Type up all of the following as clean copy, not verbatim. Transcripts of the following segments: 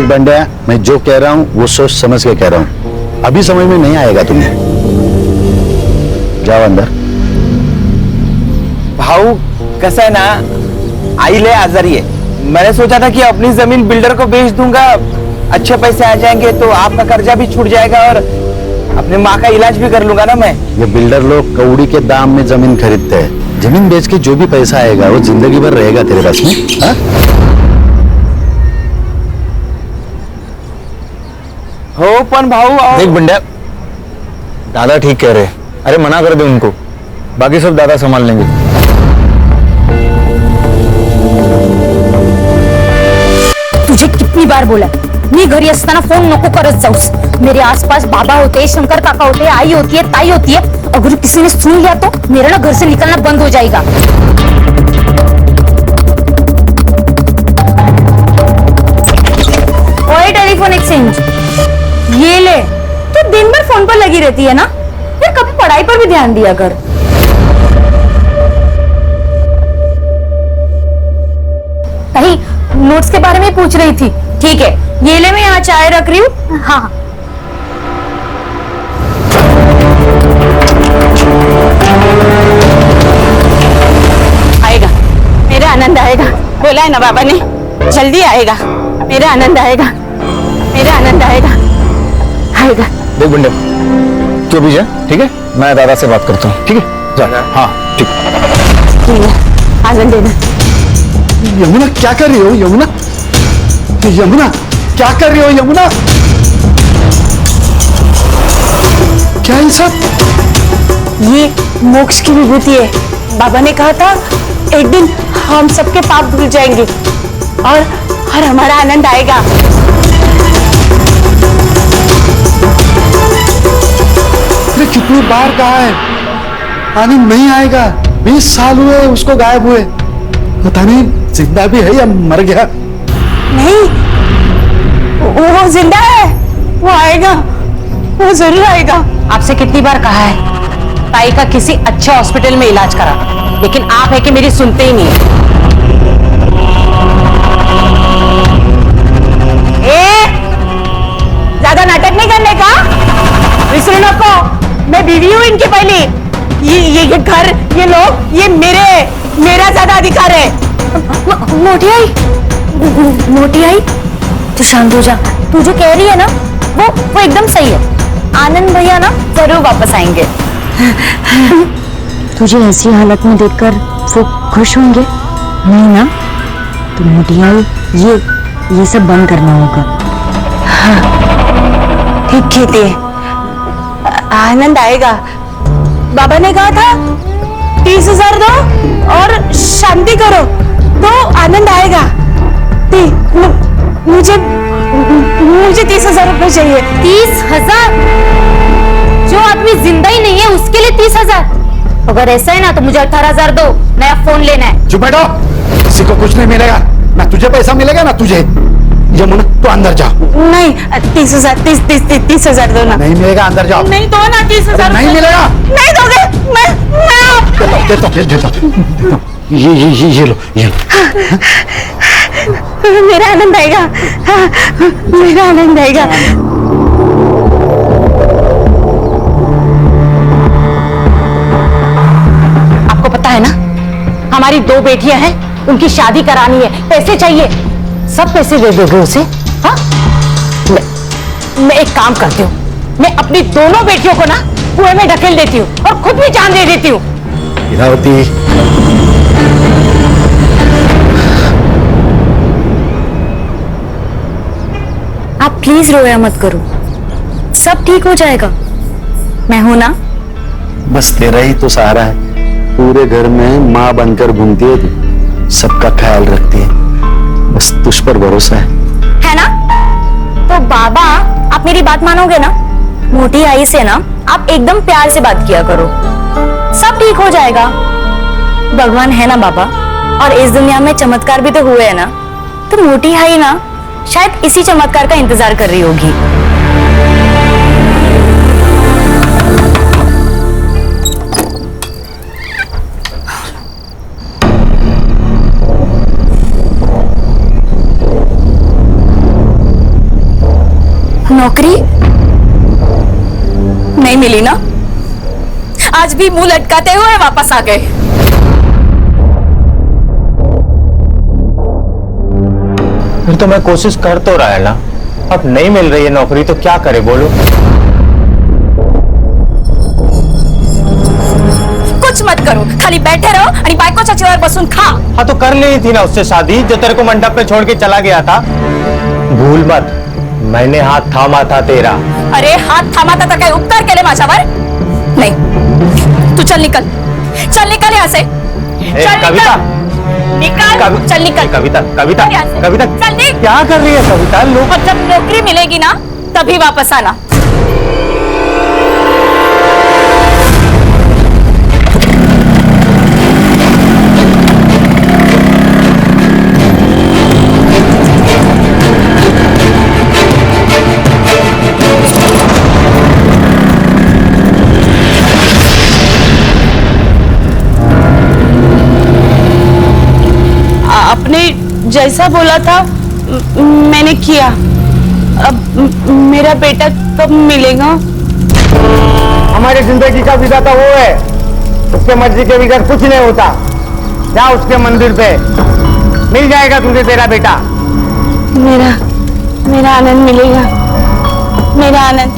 देख बंड्या, मैं जो कह रहा हूँ वो सोच समझ के कह रहा हूँ। अभी समझ में नहीं आएगा तुम्हें। जाओ अंदर। भाऊ कैसा है ना, आई ले आजारी है। मैंने सोचा था कि अपनी जमीन बिल्डर को बेच दूंगा, अच्छे पैसे आ जाएंगे तो आपका कर्जा भी छूट जाएगा और अपने माँ का इलाज भी कर लूंगा ना मैं। ये बिल्डर लोग कौड़ी के दाम में जमीन खरीदते हैं। जमीन बेच के जो भी पैसा आएगा वो जिंदगी भर रहेगा तेरे पास में। हा? हो पण भाऊ देख बंड्या, दादा ठीक कह रहे। अरे मना कर दे उनको, बाकी सब दादा संभाल लेंगे। तुझे कितनी बार बोला मी घरी असताना फोन नको करत जाऊस। मेरे आसपास बाबा होते, शंकर काका होते, आई होती है, ताई होती है। अगर किसी ने सुन लिया तो मेरा ना घर से निकलना बंद हो जाएगा। ओए टेलीफोन एक्सचेंज, ये ले। तो दिन भर फोन पर लगी रहती है ना, फिर कभी पढ़ाई पर भी ध्यान दिया कर। कहीं नोट्स के बारे में पूछ रही थी। ठीक है, ये ले, मैं यहाँ चाय रख रही हूँ। हाँ आएगा, मेरा आनंद आएगा। बोला है ना बाबा ने, जल्दी आएगा। मेरा आनंद आएगा, मेरा आनंद आएगा, आएगा। देख बंड्या, तू अभी जा, ठीक है? मैं दादा से बात करता हूँ, ठीक है? जा। हाँ ठीक। आनंद देना। यमुना क्या कर रही हो? यमुना, यमुना क्या कर रही हो? यमुना क्या ये सब? ये मोक्ष की विभूति है। बाबा ने कहा था एक दिन हम सबके पाप धुल जाएंगे और हमारा आनंद आएगा। अरे कितनी बार कहा है आनंद नहीं आएगा। 20 साल हुए उसको गायब हुए, पता नहीं जिंदा भी है या मर गया। नहीं, वो जिंदा है, वो आएगा, वो जरूर आएगा। आपसे कितनी बार कहा है ताई का किसी अच्छे हॉस्पिटल में इलाज करा, लेकिन आप है कि मेरी सुनते ही नहीं है। ज्यादा नाटक नहीं करने का, विसरू नको। मैं बीवी हूँ इनकी पहली। ये घर, ये लोग, ये मेरा ज्यादा अधिकार है। मोटी आई, मोटी आई, तू शांत हो जा। तू जो कह रही है ना वो एकदम सही है। आनंद भैया ना जरूर वापस आएंगे। तुझे ऐसी हालत में देखकर वो खुश होंगे नहीं ना? तो मोटी आई, ये सब बंद करना होगा। हाँ, ठीक कहती है, आनंद आएगा। बाबा ने कहा था 30,000 दो और शांति करो तो आनंद आएगा। मुझे 30,000 रुपए चाहिए। 30,000? जो आदमी जिंदा ही नहीं है उसके लिए 30,000? अगर ऐसा है ना तो मुझे 18,000 दो, नया फोन लेना है। चुप बैठो, किसी को कुछ नहीं मिलेगा। ना तुझे पैसा मिलेगा ना तुझे। यमुना तू अंदर जा। नहीं, 30,000 दो ना। नहीं मिलेगा, अंदर जाओ। नहीं दो ना 30,000। नहीं मिलेगा। नहीं दोगे? मैं देता। ये लो। मेरा आनंद आएगा, हाँ, मेरा आनंद आएगा। आपको पता है ना, हमारी 2 बेटियां हैं, उनकी शादी करानी है, पैसे चाहिए। सब पैसे दे दोगे उसे? हाँ, मैं एक काम करती हूँ, मैं अपनी दोनों बेटियों को ना कुएं में ढकेल देती हूँ और खुद भी जान दे देती हूँ। इरावती, आप प्लीज रोया मत करो, सब ठीक हो जाएगा। मैं हूं ना। बस तेरा ही तो सहारा है। पूरे घर में माँ बनकर घूमती है तू, सबका ख्याल रखती है, बस तुझ पर भरोसा है ना? तो बाबा, आप मेरी बात मानोगे ना? मोटी आई से ना आप एकदम प्यार से बात किया करो, सब ठीक हो जाएगा। भगवान है ना बाबा, और इस दुनिया में चमत्कार भी तो हुए हैं ना। तो मोटी आई ना शायद इसी चमत्कार का इंतजार कर रही होगी। नौकरी नहीं मिली ना? आज भी मुंह लटकाते हुए वापस आ गए। फिर तो मैं कोशिश कर तो रहा है ना। अब नहीं मिल रही है नौकरी तो क्या करे बोलो? कुछ मत करो, खाली बैठे रहो आणि बायकोच्या चेहऱ्यावर बसून खा। हाँ तो कर ली थी ना उससे शादी जो तेरे को मंडप पे छोड़ के चला गया था। भूल मत, मैंने हाथ थामा था तेरा। अरे हात थांबा तर काही उपकार केले माझ्यावर? नहीं, तू चल निकल, चल निकल यहाँ से। चल कविता, निकल, चल निकल। कविता, कविता, यहाँ से। कविता, चल निकल। क्या कर रही है कविता? लोग और जब नौकरी मिलेगी ना तभी वापस आना। आपने जैसा बोला था मैंने किया। अब मेरा बेटा कब मिलेगा? हमारी जिंदगी का विधाता वो है, उसके मर्जी के बगैर कुछ नहीं होता। जा उसके मंदिर पे, मिल जाएगा तुझे तेरा बेटा। मेरा आनंद मिलेगा, मेरा आनंद।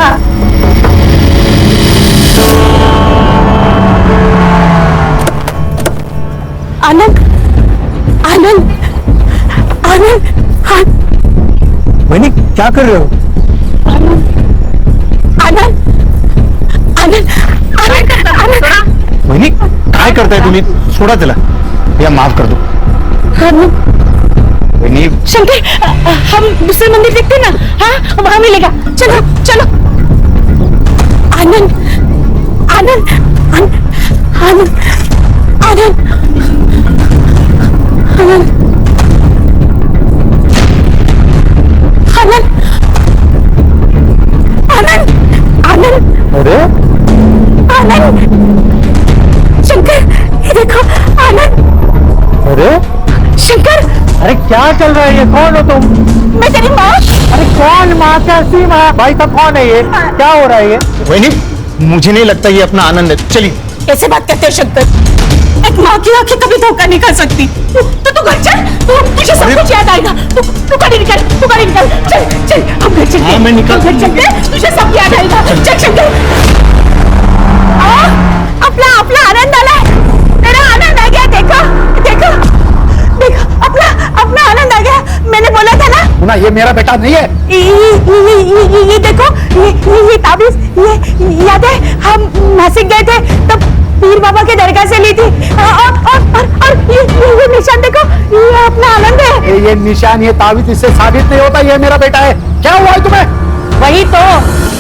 हाँ। आनंद, आनंद, आनंद, वैनी क्या कर रहे हो? आनंद, आनंद, आनंद, आनंद, वैनी काय करताय तुम्ही? सोडा त्याला, या माफ कर दो। आनंद। वैनी शंकर, हम दूसरे मंदिर देखते ना? हाँ, वहां मिलेगा। चलो चलो। आनंद, आनंद, आनंद, आनंद, आनंद, आनंद, आनंद, आनंद, आनंद, अरे आनंद। शंकर, ये देखो आनंद। अरे शंकर, अरे क्या चल रहा है? ये कौन हो तुम? मैं तेरी माँ। अरे कौन माँ? कैसी माँ? भाई साहब कौन है ये? क्या हो रहा है ये? वैनी मुझे नहीं लगता ये अपना आनंद है। चलिए। कैसे बात करते हो शंकर? एक माँ की आंखें कभी धोखा नहीं कर सकती। तू घर चल, तुझे सब कुछ याद आएगा। तू गाड़ी निकल, तू गाड़ी निकल। चल चल, हम घर चलते हैं। हाँ, मैं निकल- हम घर चलते हैं, तुझे सब याद आएगा। चल शंकर। अपना आनंद आला है। मेरा आनंद आ गया। देखो देखो देखो, अपना आनंद आ गया। मैंने बोला था ना। ना ये मेरा बेटा नहीं है। ये देखो, ये ताबीज, ये याद है हम नासिक गए थे तब पीर बाबा के दरगाह से ली थी। और ये निशान देखो, ये अपना आनंद है। ये निशान, ये ताबीज इससे साबित नहीं होता ये मेरा बेटा है। क्या हुआ है तुम्हें? वही तो,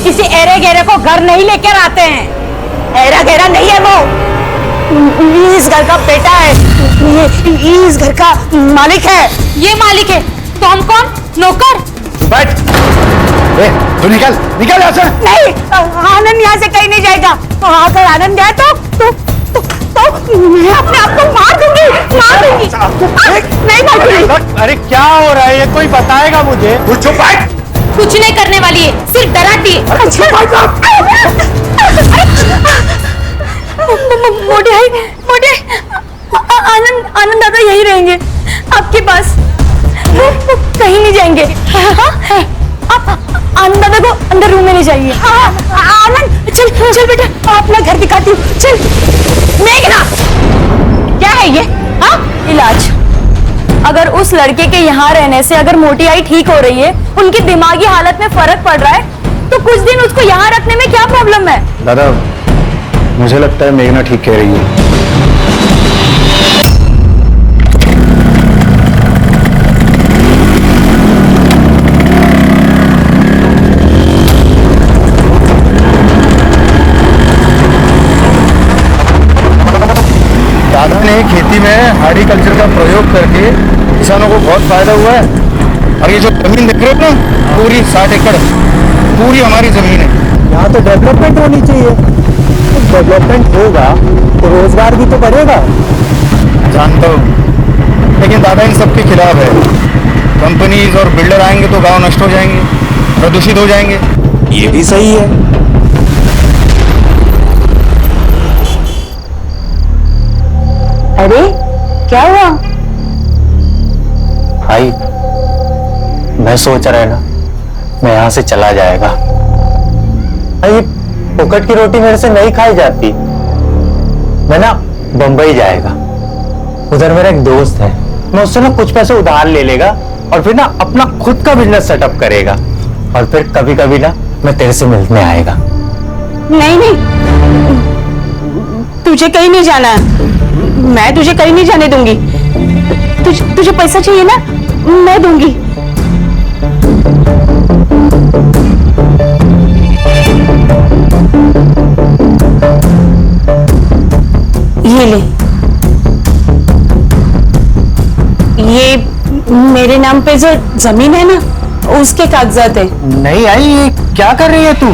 किसी एरे गेरे को घर नहीं लेकर आते हैं। एरा गेरा नहीं है वो, इस घर का बेटा है। ये इस घर का मालिक है। ये मालिक है तो हम कौन? नौकर? बैठ। ए, तू निकल निकल यहाँ से। नहीं, आनंद यहाँ से कहीं नहीं जाएगा। तो अगर आनंद गया तो मैं अपने आप को मार दूंगी। नहीं मारूंगी। अरे क्या हो रहा है? ये कोई बताएगा मुझे? तू चुप बैठ। कुछ नहीं करने वाली है, सिर्फ डराती है। मोटे आनंद दादा यही रहेंगे आपके पास, वो कहीं नहीं जाएंगे। आप आनंद दादा को अंदर रूम में ले जाइए। आनंद चल चल बेटा, अपना घर दिखाती हूँ। चल। मेघना, क्या है ये? हाँ, इलाज। अगर उस लड़के के यहाँ रहने से अगर मोटी आई ठीक हो रही है, उनकी दिमागी हालत में फर्क पड़ रहा है, तो कुछ दिन उसको यहाँ रखने में क्या प्रॉब्लम है? दादा मुझे लगता है मेघना ठीक कह रही है। दादा ने खेती में हॉर्टिकल्चर का प्रयोग करके किसानों को बहुत फायदा हुआ है। और ये जो जमीन देख रहे हो ना, पूरी 60 एकड़ पूरी हमारी जमीन है। यहाँ तो डेवलपमेंट होनी चाहिए। डेवलपमेंट होगा तो रोजगार भी तो बढ़ेगा। जानता हूँ, लेकिन दादा इन सबके खिलाफ है। कंपनीज और बिल्डर आएंगे तो गांव नष्ट हो जाएंगे। प्रदूषित हो जाएंगे। ये भी सही है। अरे क्या हुआ? भाई मैं सोच रहा है ना, मैं यहाँ से चला जाएगा। ये फोकट की रोटी मेरे से नहीं खाई जाती। मैं ना बंबई जाएगा, उधर मेरा एक दोस्त है, मैं उससे ना कुछ पैसे उधार ले लेगा और फिर ना अपना खुद का बिजनेस सेटअप करेगा, और फिर कभी कभी ना मैं तेरे से मिलने आएगा। नहीं नहीं, तुझे कहीं नहीं जाना है, मैं तुझे कहीं नहीं जाने दूंगी। तुझे पैसा चाहिए ना, मैं दूंगी। ये ले, ये मेरे नाम पे जो जमीन है ना, उसके कागजात है। नहीं आई, ये क्या कर रही है तू?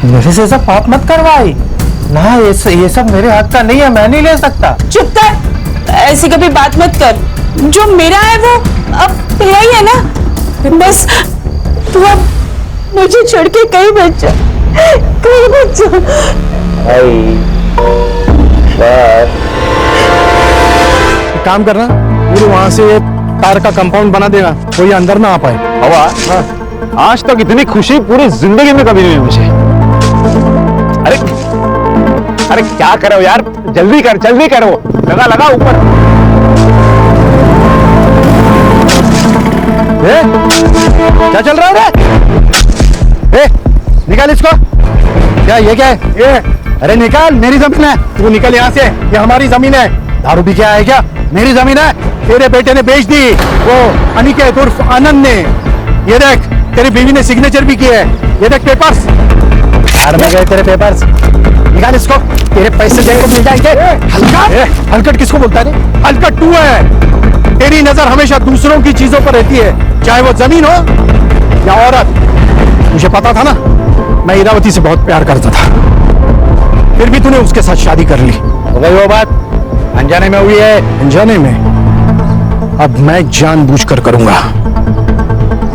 मेरे से सब बात मत करवाई ना, ये सब मेरे हाथ का नहीं है, मैं नहीं ले सकता। चुप कर, ऐसी कभी बात मत कर। जो मेरा है वो अब तेरा ही है ना, बस तू अब मुझे छोड़ के कहीं मत जा, कहीं मत जा। एक काम करना, पूरे वहां से ये तार का कंपाउंड बना देना, कोई अंदर ना आ पाए। हवा, आज तक इतनी खुशी पूरी जिंदगी में कभी नहीं हुई मुझे। अरे क्या करो यार, जल्दी करो, लगा ऊपर। क्या चल रहा है रे? निकाल इसको। क्या ये क्या है ये? अरे निकाल, मेरी जमीन है, तू निकल यहाँ से, ये हमारी जमीन है। दारू भी क्या है क्या? मेरी जमीन है, तेरे बेटे ने बेच दी, वो अनिकेत उर्फ आनंद ने। ये देख, तेरी बीवी ने सिग्नेचर भी किया है, ये देख पेपर्स। यार में गए तेरे पेपर्स, निकाल इसको, तेरे पैसे देने को मिल जाएंगे। हलकट? हलकट किसको बोलता है? हलकट तू है। तेरी नजर हमेशा दूसरों की चीजों पर रहती है, चाहे वो जमीन हो या औरत। मुझे पता था ना, मैं इरावती से बहुत प्यार करता था, फिर भी तूने उसके साथ शादी कर ली। हो गई वो बात, अनजाने में हुई है। अनजाने में? अब मैं जानबूझकर करूंगा।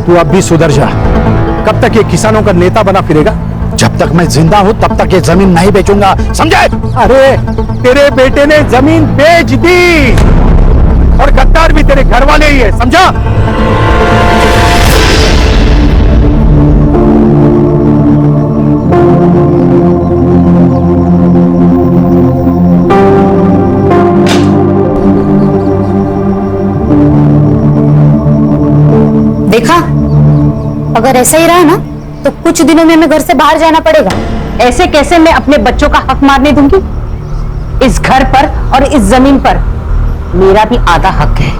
तू अब भी सुधर जा। कब तक ये किसानों का नेता बना फिरेगा? जब तक मैं जिंदा हूं तब तक ये जमीन नहीं बेचूंगा, समझे? अरे तेरे बेटे ने जमीन बेच दी, और गद्दार भी तेरे घर वाले ही है, समझा? देखा, अगर ऐसा ही रहा ना तो कुछ दिनों में हमें घर से बाहर जाना पड़ेगा। ऐसे कैसे मैं अपने बच्चों का हक मारने दूंगी? इस घर पर और इस जमीन पर मेरा भी आधा हक है,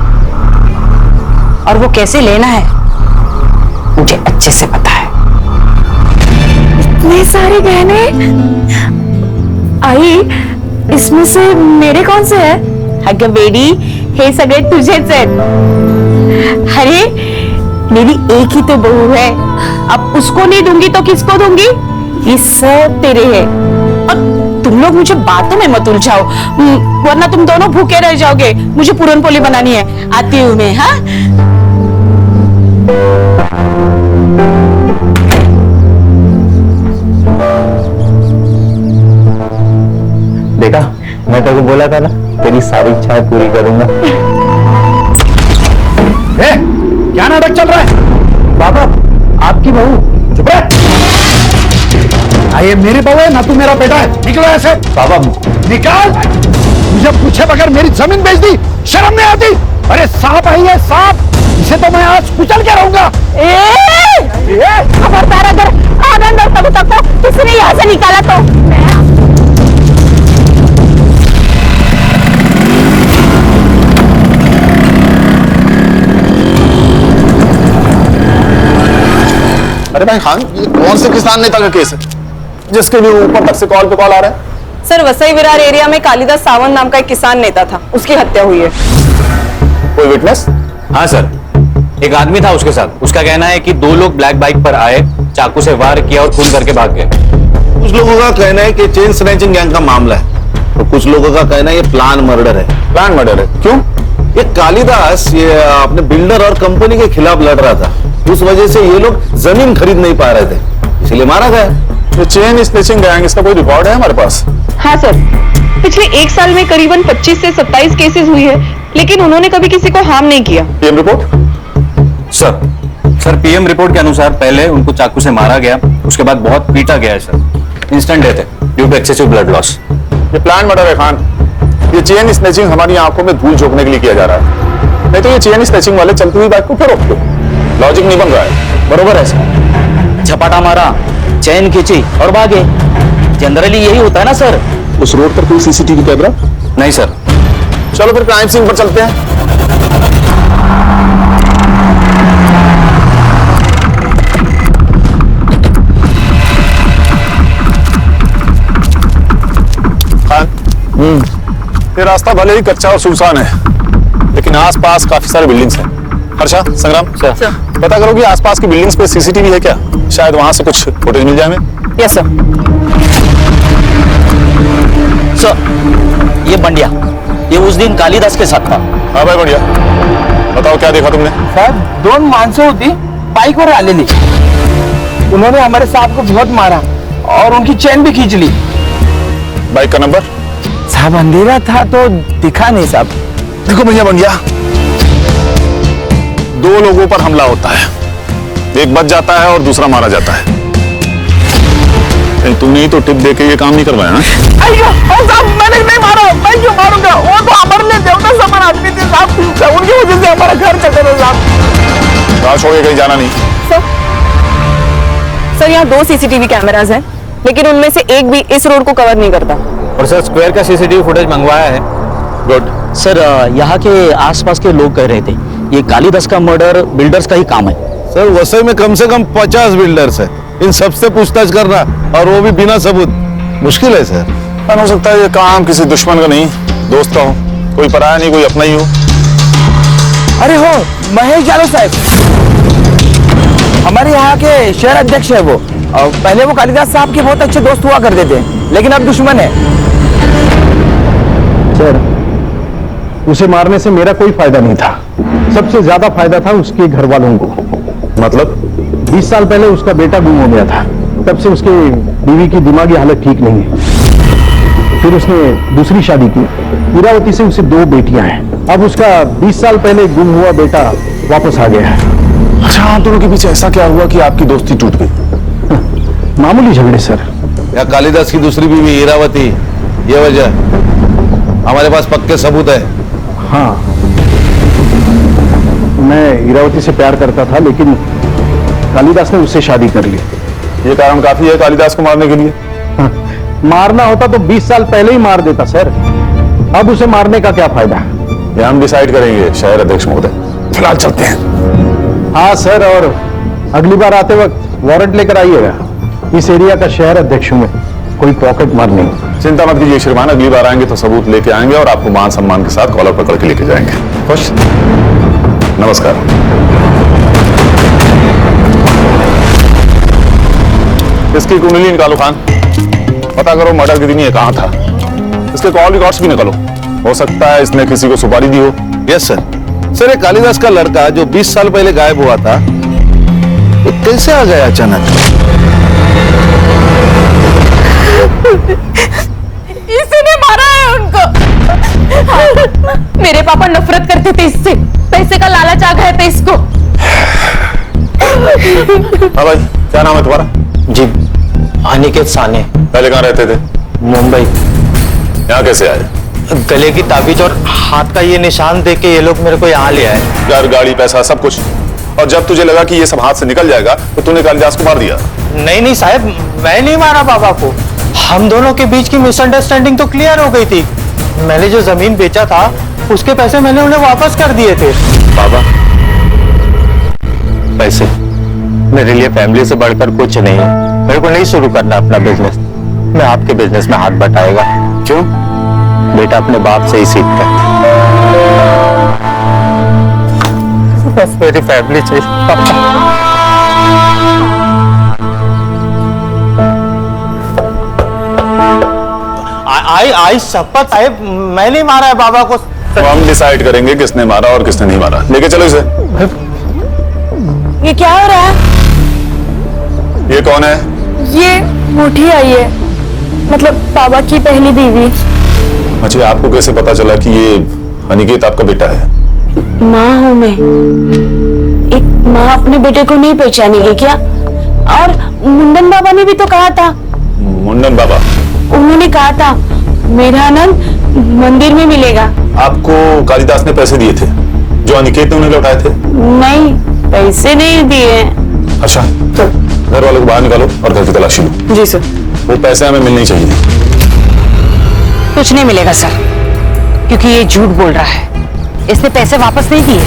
और वो कैसे लेना है मुझे अच्छे से पता है। इतने सारे गहने आई, इसमें से मेरे कौन से है? अगं बेडी, हे सगळे तुझेच आहेत। अरे मेरी एक ही तो बहू है, अब उसको नहीं दूंगी तो किसको दूंगी? ये सब तेरे हैं। और तुम लोग मुझे बातों में मत उलझाओ, वरना तुम दोनों भूखे रह जाओगे। मुझे पूरन पोली बनानी है, आती हूँ मैं। हाँ, देखा, मैं तेरे को बोला था ना, तेरी सारी इच्छाएं पूरी करूंगा। क्या नाटक चल रहा है? बाबा, आपकी बहू। चुप रह। ये मेरी बहू है ना, तू मेरा बेटा है, निकलो ऐसे। बाबा निकाल, मुझे पूछे बगैर मेरी जमीन बेच दी, शर्म नहीं आती? अरे सांप है ये, सांप, इसे तो मैं आज कुचल के रहूंगा। खबरदार, अगर आनंद और कविता को किसी ने यहाँ से निकाला तो अरे भाई खान, ये कौन से किसान नेता का केस है जिसके लिए ऊपर तक से कॉल पे कॉल आ रहा है? सर, वसई विरार एरिया में कालिदास सावंत नाम का एक किसान नेता था, उसकी हत्या हुई है। कोई विटनेस? हाँ सर, एक आदमी था उसके साथ। उसका कहना है कि 2 लोग ब्लैक बाइक पर आए, चाकू से वार किया और खून करके भाग गए। कुछ लोगों का कहना है कि चेन स्नैचिंग गैंग का मामला है, तो कुछ लोगों का कहना है ये प्लान मर्डर है। प्लान मर्डर है? क्यों? ये कालिदास ये अपने बिल्डर और कंपनी के खिलाफ लड़ रहा था, उस वजह से ये लोग जमीन खरीद नहीं पा रहे थे, इसलिए मारा गया। ये चेन स्नेचिंग गैंग, इसका कोई रिकॉर्ड है हमारे पास? हाँ सर, पिछले 1 साल में करीबन 25 से 27 केसेस हुई है, लेकिन उन्होंने कभी किसी को हार्म नहीं किया। PM report? Sir PM report के अनुसार पहले उनको चाकू से मारा गया, उसके बाद बहुत पीटा गया है सर। इंस्टेंट डेथ है due to excessive blood loss. ये प्लान मर्डर है खान। ये चेन स्नेचिंग हमारी आंखों में धूल झोंकने के लिए किया जा रहा है, नहीं तो ये चेन स्नेचिंग वाले चलती हुई बाइक को क्यों रोकते? लॉजिक नहीं बन रहा है। बरोबर है सर। झपाटा मारा, चैन खींची और भागे। जनरली यही होता है ना सर। उस रोड पर कोई सीसीटीवी कैमरा? नहीं सर। चलो फिर क्राइम सीन पर चलते हैं। खान, ये रास्ता भले ही कच्चा और सुनसान है, लेकिन आसपास काफी सारे बिल्डिंग्स हैं। हर्षा, संग्राम, पता करो कि आसपास की बिल्डिंग्स पे सीसीटीवी है क्या? शायद वहां से कुछ फुटेज मिल जाए हमें। Yes sir. सर, ये बंडिया, ये उस दिन कालिदास के साथ था। हाँ भाई बढ़िया, बताओ क्या देखा तुमने? सर, 2 माणसं होती बाइक वर आलेली। उन्होंने हमारे साहब को बहुत मारा और उनकी चैन भी खींच ली। बाइक का नंबर? साहब अंधेरा था तो दिखा नहीं साहब। देखो भैया बढ़िया, 2 लोगों पर हमला होता है, एक बच जाता है और दूसरा मारा जाता है। तुमने ही तो टिप दे के ये काम नहीं करवाया ना? साहब, मैंने नहीं मारा, मैं क्यों मारूंगा? वो तो हमारे लिए देवता समान आदमी थे साहब, उनकी वजह से हमारा घर चले गए साहब। रात छोड़ के कहीं जाना नहीं। सर, यहाँ 2 सीसीटीवी कैमराज हैं, लेकिन उनमें से एक भी इस रोड को कवर नहीं करता। और सर स्क्वायर का सीसीटीवी फुटेज मंगवाया है। गुड। सर, यहाँ के आसपास के लोग कह रहे थे ये कालिदास का मर्डर बिल्डर्स का ही काम है। सर वसई में कम से कम 50 बिल्डर्स है, इन सबसे पूछताछ करना और वो भी बिना सबूत मुश्किल है सर। हो सकता है ये काम किसी दुश्मन का नहीं, दोस्त का हो, कोई पराया नहीं, कोई अपना ही हो। अरे हो, महेश यादव साहब हमारे यहाँ के शहर अध्यक्ष है वो। और पहले वो कालिदास साहब के बहुत अच्छे दोस्त हुआ करते थे, लेकिन अब दुश्मन है। सर, उसे मारने से मेरा कोई फायदा नहीं था, सबसे ज्यादा फायदा था उसके घर वालों को। मतलब? 20 साल पहले उसका बेटा गुम हो गया था, तब से उसके बीवी की दिमागी हालत ठीक नहीं है। फिर उसने दूसरी शादी की, इरावती से उसे 2 बेटियां हैं। अब उसका 20 साल पहले गुम हुआ बेटा वापस आ गया है। अच्छा, आप दोनों के बीच ऐसा क्या हुआ कि आपकी दोस्ती टूट गई? मामूली झगड़े सर। या कालिदास की दूसरी बीवी इरावती, ये वजह? हमारे पास पक्के सबूत है। हाँ, मैं इरावती से प्यार करता था, लेकिन कालिदास ने उससे शादी कर ली। ये कारण काफी है कालिदास को मारने के लिए? मारना होता तो 20 साल पहले ही मार देता सर, अब उसे मारने का क्या फायदा? ये हम डिसाइड करेंगे शहर अध्यक्ष महोदय, फिलहाल चलते हैं। हाँ सर, और अगली बार आते वक्त वारंट लेकर आइएगा। इस एरिया का शहर अध्यक्ष हूं मैं, कोई पॉकेट मार नहीं। चिंता मत कीजिए श्रीमान, अगली बार आएंगे तो सबूत लेके आएंगे और आपको मान सम्मान के साथ कॉलर पकड़ के लेके जाएंगे। खुश? नमस्कार। इसकी कुंडली निकालो खान, पता करो मर्डर के दिन ये कहां था। इसके कॉल रिकॉर्ड्स भी निकालो, हो सकता है इसने किसी को सुपारी दी हो। Yes sir. सर, ये कालिदास का लड़का जो 20 साल पहले गायब हुआ था, ये कैसे आ गया अचानक? इसने मारा है उनको। मेरे पापा नफरत करते थे इससे, पैसे का लालच आ गया था इसको। हाँ भाई, क्या नाम है तुम्हारा? जी, अनिकेत साने। पहले कहाँ रहते थे? मुंबई। यहाँ कैसे आए? गले की ताबीज और हाथ का ये निशान देख के ये लोग मेरे को यहाँ ले आए। घर, गाड़ी, पैसा सब कुछ, और जब तुझे लगा कि ये सब हाथ से निकल जाएगा तो तूने कालिदास को मार दिया। नहीं नहीं साहब, मैं नहीं मारा पापा को। हम दोनों के बीच की मिसअंडरस्टैंडिंग तो क्लियर हो गई थी। मैंने जो जमीन बेचा था उसके पैसे मैंने उन्हें वापस कर दिए थे। बाबा, पैसे मेरे लिए फैमिली से बढ़कर कुछ नहीं है। मेरे को नहीं शुरू करना अपना बिजनेस, मैं आपके बिजनेस में हाथ बटाएगा। क्यों? बेटा अपने बाप से ही सीखता है। बस मेरी फैमिली चाहिए। आई शपथ साहब, मैं नहीं मारा है बाबा को। तो हम डिसाइड करेंगे किसने मारा और किसने नहीं मारा। लेके चलो इसे। ये क्या हो रहा है? ये कौन है? ये मोटी आई है, मतलब बाबा की पहली बीवी। अच्छा, आपको कैसे पता चला कि ये अनिकेत आपका बेटा है? माँ हूँ मैं। एक माँ अपने बेटे को नहीं पहचानेगी क्या? और मुंडन बाबा ने भी तो कहा था। मुंडन बाबा? उन्होंने कहा था मेरा आनंद मंदिर में मिलेगा। आपको कालिदास ने पैसे दिए थे जो अनिकेत ने उन्हें लौटाए थे? नहीं, पैसे नहीं दिए। अच्छा, घर वालों को बाहर निकालो और घर की तलाशी लो। जी सर। वो पैसे हमें मिलने चाहिए। कुछ नहीं मिलेगा सर, क्योंकि ये झूठ बोल रहा है। इसने पैसे वापस नहीं दिए।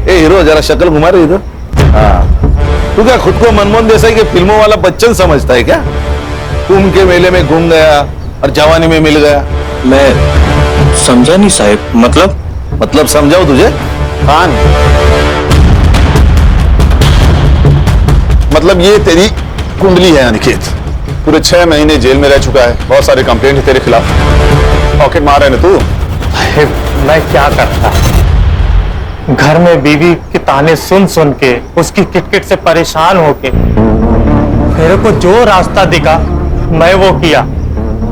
ए हीरो, जरा शक्ल घुमा रही इधर। हाँ, तू क्या खुद को मनमोहन देसाई के फिल्मों वाला बच्चन समझता है क्या? कुंभ के मेले में घूम गया और जवानी में मिल गया। मैं समझा नहीं साहब। मतलब समझाओ तुझे? खान, मतलब ये तेरी कुंडली है अनिकेत। पूरे 6 महीने जेल में रह चुका है, बहुत सारे कंप्लेंट है तेरे खिलाफ। पॉकेट मार है ना तू। मैं क्या करता? घर में बीवी के ताने सुन सुन के, उसकी किटकिट से परेशान होके मेरे को जो रास्ता दिखा मैं वो किया,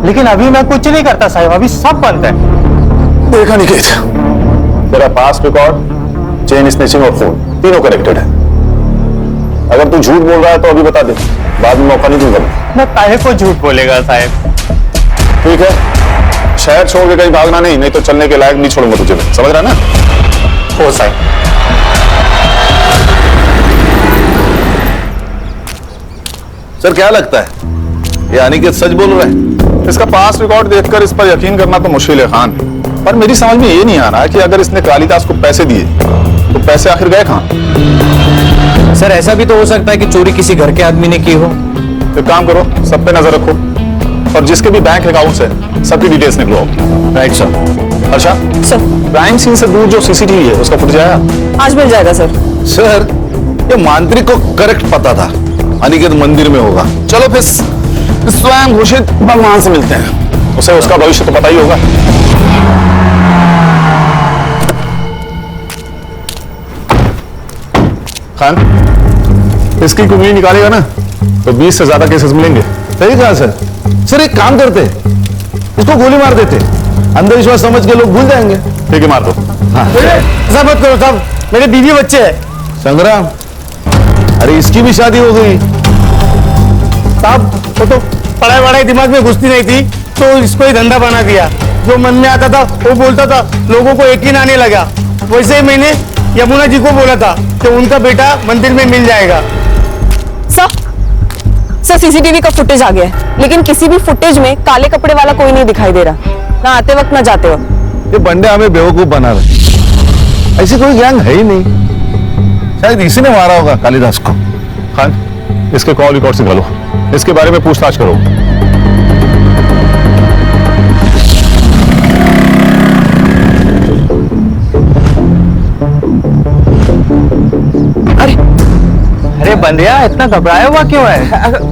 लेकिन अभी मैं कुछ नहीं करता साहब। अभी सब बंद है। देखा अनिकेत, तेरा पास रिकॉर्ड, चेन स्नैचिंग और फोन तीनों कनेक्टेड है। अगर तू झूठ बोल रहा है तो अभी बता दे, बाद में मौका नहीं दूंगा। मैं काहे को झूठ बोलेगा साहब? ठीक है, शहर छोड़ के कहीं भागना नहीं तो चलने के लायक नहीं छोड़ूंगा तुझे। समझ रहा ना? हो साहब। सर क्या लगता है ये अनिकेत सच बोल रहा है? इसका पास रिकॉर्ड देखकर इस पर यकीन करना तो मुश्किल है खान, पर मेरी समझ में ये नहीं आ रहा कि अगर इसने कालिदास को पैसे दिए तो पैसे आखिर गए कहां? सर ऐसा भी तो हो सकता है कि चोरी किसी घर के आदमी ने की हो। तो काम करो, सब पे नजर रखो और जिसके भी बैंक अकाउंट्स है सबकी डिटेल्स निकलो। Right sir. अच्छा सर, क्राइम सीन से दूर जो सीसीटीवी है उसका फुटेज आया? आज मिल जाएगा सर। सर, ये मांत्रिक को करेक्ट पता था अनिकेत मंदिर में होगा। चलो फिर स्वयं घोषित भगवान से मिलते हैं, उसे उसका भविष्य तो पता ही होगा। खान, इसकी कुंडली निकालेगा ना तो 20 से ज्यादा केसेस मिलेंगे। सही कहा सर। सर एक काम करते, उसको गोली मार देते, अंधविश्वास समझ के लोग भूल जाएंगे। ठीक है, मार दो। ऐसा मत करो साहब, मेरे बीवी बच्चे हैं। संग्राम, अरे इसकी भी शादी हो गई। साहब वो तो पढ़ाई वढ़ाई दिमाग में घुसती नहीं थी, तो इसको ही धंधा बना दिया। जो मन में आता था वो बोलता था, लोगों को यकीन आने लगा। वैसे ही मैंने यमुना जी को बोला था कि उनका बेटा मंदिर में मिल जाएगा। सर सीसीटीवी का फुटेज आ गया है, लेकिन किसी भी फुटेज में काले कपड़े वाला कोई नहीं दिखाई दे रहा, ना आते वक्त ना जाते वक्त। ये बंदे हमें बेवकूफ बना रहे। ऐसी कोई गैंग है ही नहीं। शायद इसी ने मारा होगा कालिदास को। खान, इसके कॉल रिकॉर्ड निकालो, इसके बारे में पूछताछ करो। अरे बंदिया, इतना घबराया हुआ क्यों है?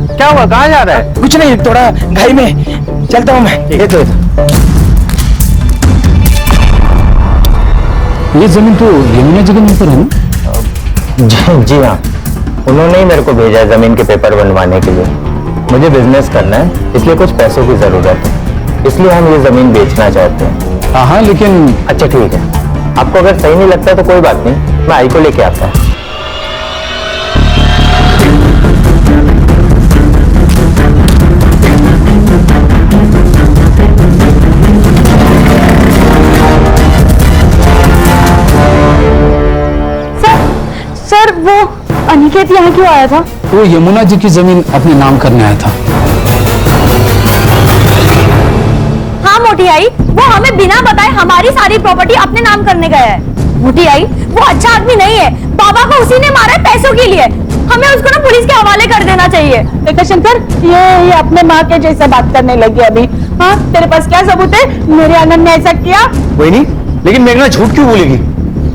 क्या हुआ, कहाँ जा रहा है? कुछ नहीं, थोड़ा घाई में चलता हूँ मैं। ये तो ये जमीन तो यमुना जी के नाम पर है ना? जी हाँ, उन्होंने ही मेरे को भेजा है जमीन के पेपर बनवाने के लिए। मुझे बिजनेस करना है, इसलिए कुछ पैसों की जरूरत है, इसलिए हम ये जमीन बेचना चाहते हैं। हाँ, लेकिन अच्छा ठीक है, आपको अगर सही नहीं लगता तो कोई बात नहीं, मैं आई को लेके आता हूँ। सर वो अनिकेत यहाँ क्यों आया था? वो यमुना जी की जमीन अपने नाम करने आया था। हाँ मोटी आई, वो हमें बिना बताए हमारी सारी प्रॉपर्टी अपने नाम करने गया है। मोटी आई, वो अच्छा आदमी नहीं है, बाबा को उसी ने मारा है पैसों के लिए। हमें उसको ना पुलिस के हवाले कर देना चाहिए। देखा शंकर, ये अपने माँ के जैसा बात करने लगी अभी। हाँ, तेरे पास क्या सबूत है मेरे आनंद ने ऐसा किया? कोई नहीं, लेकिन मेघना झूठ क्यों बोलेगी?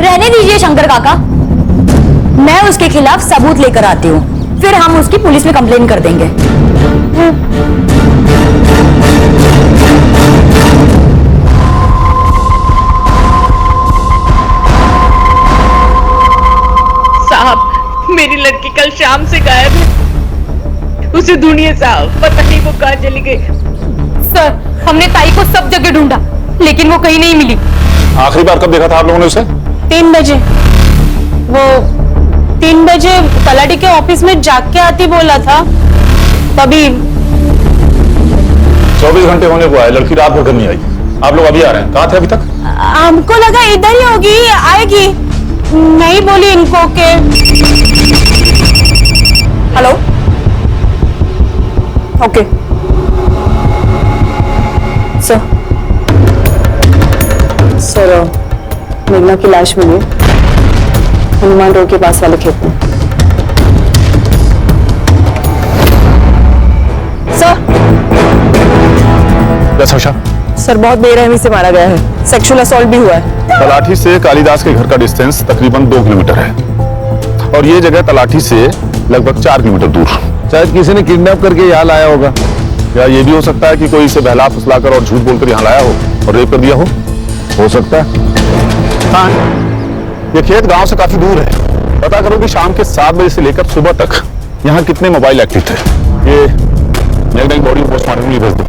रहने दीजिए शंकर काका, मैं उसके खिलाफ सबूत लेकर आती हूँ, फिर हम उसकी पुलिस में कंप्लेन कर देंगे। से ढूंढिए साहब, पता नहीं वो कहाँ चली गई। सर, हमने ताई को सब जगह ढूंढा, लेकिन वो कहीं नहीं मिली। आखिरी बार कब देखा था आप लोगों ने उसे? 3 बजे। वो 3 बजे तलाटी के ऑफिस में जाग के आती बोला था, तभी। 24 घंटे होने को आए, लड़की रात भर घर नहीं आई। आप लोग अभी आ रहे हैं, कहाँ थे अभी तक? हमको लगा इधर ही होगी, आएगी। नहीं बोली इनको के। हेलो, ओके सर, मेघना की लाश मिली हनुमान रोड के पास वाले खेत में। सर बहुत बेरहमी से मारा गया है, सेक्सुअल असॉल्ट भी हुआ है। तलाठी से कालिदास के घर का डिस्टेंस तकरीबन 2 किलोमीटर है और ये जगह तलाठी से लगभग 4 किलोमीटर दूर। शायद किसी ने किडनैप करके यहाँ लाया होगा, या ये भी हो सकता है कि कोई इसे बहला फुसलाकर और झूठ बोलकर यहाँ लाया हो और रेप कर दिया हो सकता है। हाँ, ये खेत गांव से काफी दूर है। पता करो कि शाम के 7 बजे से लेकर सुबह तक यहाँ कितने मोबाइल एक्टिव थे। ये मेघना की बॉडी पोस्टमार्टम के लिए भेज दो।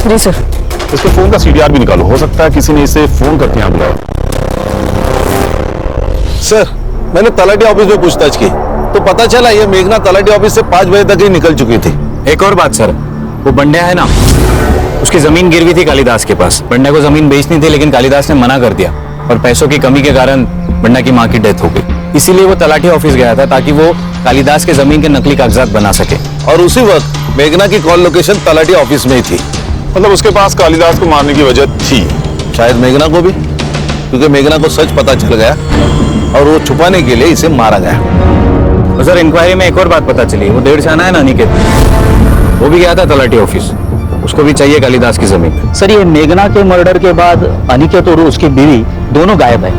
जी सर। इसके फोन का CDR भी निकालो, हो सकता है किसी ने इसे फोन करके यहाँ बुलाया। सर, मैंने तलाटी ऑफिस में पूछताछ की तो पता चला ये मेघना तलाटी ऑफिस से 5 बजे तक ही निकल चुकी थी। एक और बात सर, वो बंड्या है ना, उसकी जमीन गिरवी थी कालिदास के पास। बंड्या को जमीन बेचनी थी, लेकिन कालिदास ने मना कर दिया और पैसों की कमी के कारण बंड्या की मां की डेथ हो गई। इसीलिए वो तलाटी ऑफिस गया था ताकि वो कालिदास के जमीन के नकली कागजात बना सके। और उसी वक्त मेघना की कॉल लोकेशन तलाटी ऑफिस में ही थी। मतलब उसके पास कालिदास को मारने की वजह थी। शायद मेघना को भी, क्योंकि मेघना को सच पता चल गया और वो छुपाने के लिए इसे मारा गया। तो सर, इंक्वायरी में एक और बात पता चली, वो डेढ़ छाना है ना अनिकेत, वो भी गया था तलाटी ऑफिस, उसको भी चाहिए कालिदास की जमीन। सर, ये मेघना के मर्डर के बाद अनिकेत और उसकी बीवी दोनों गायब है।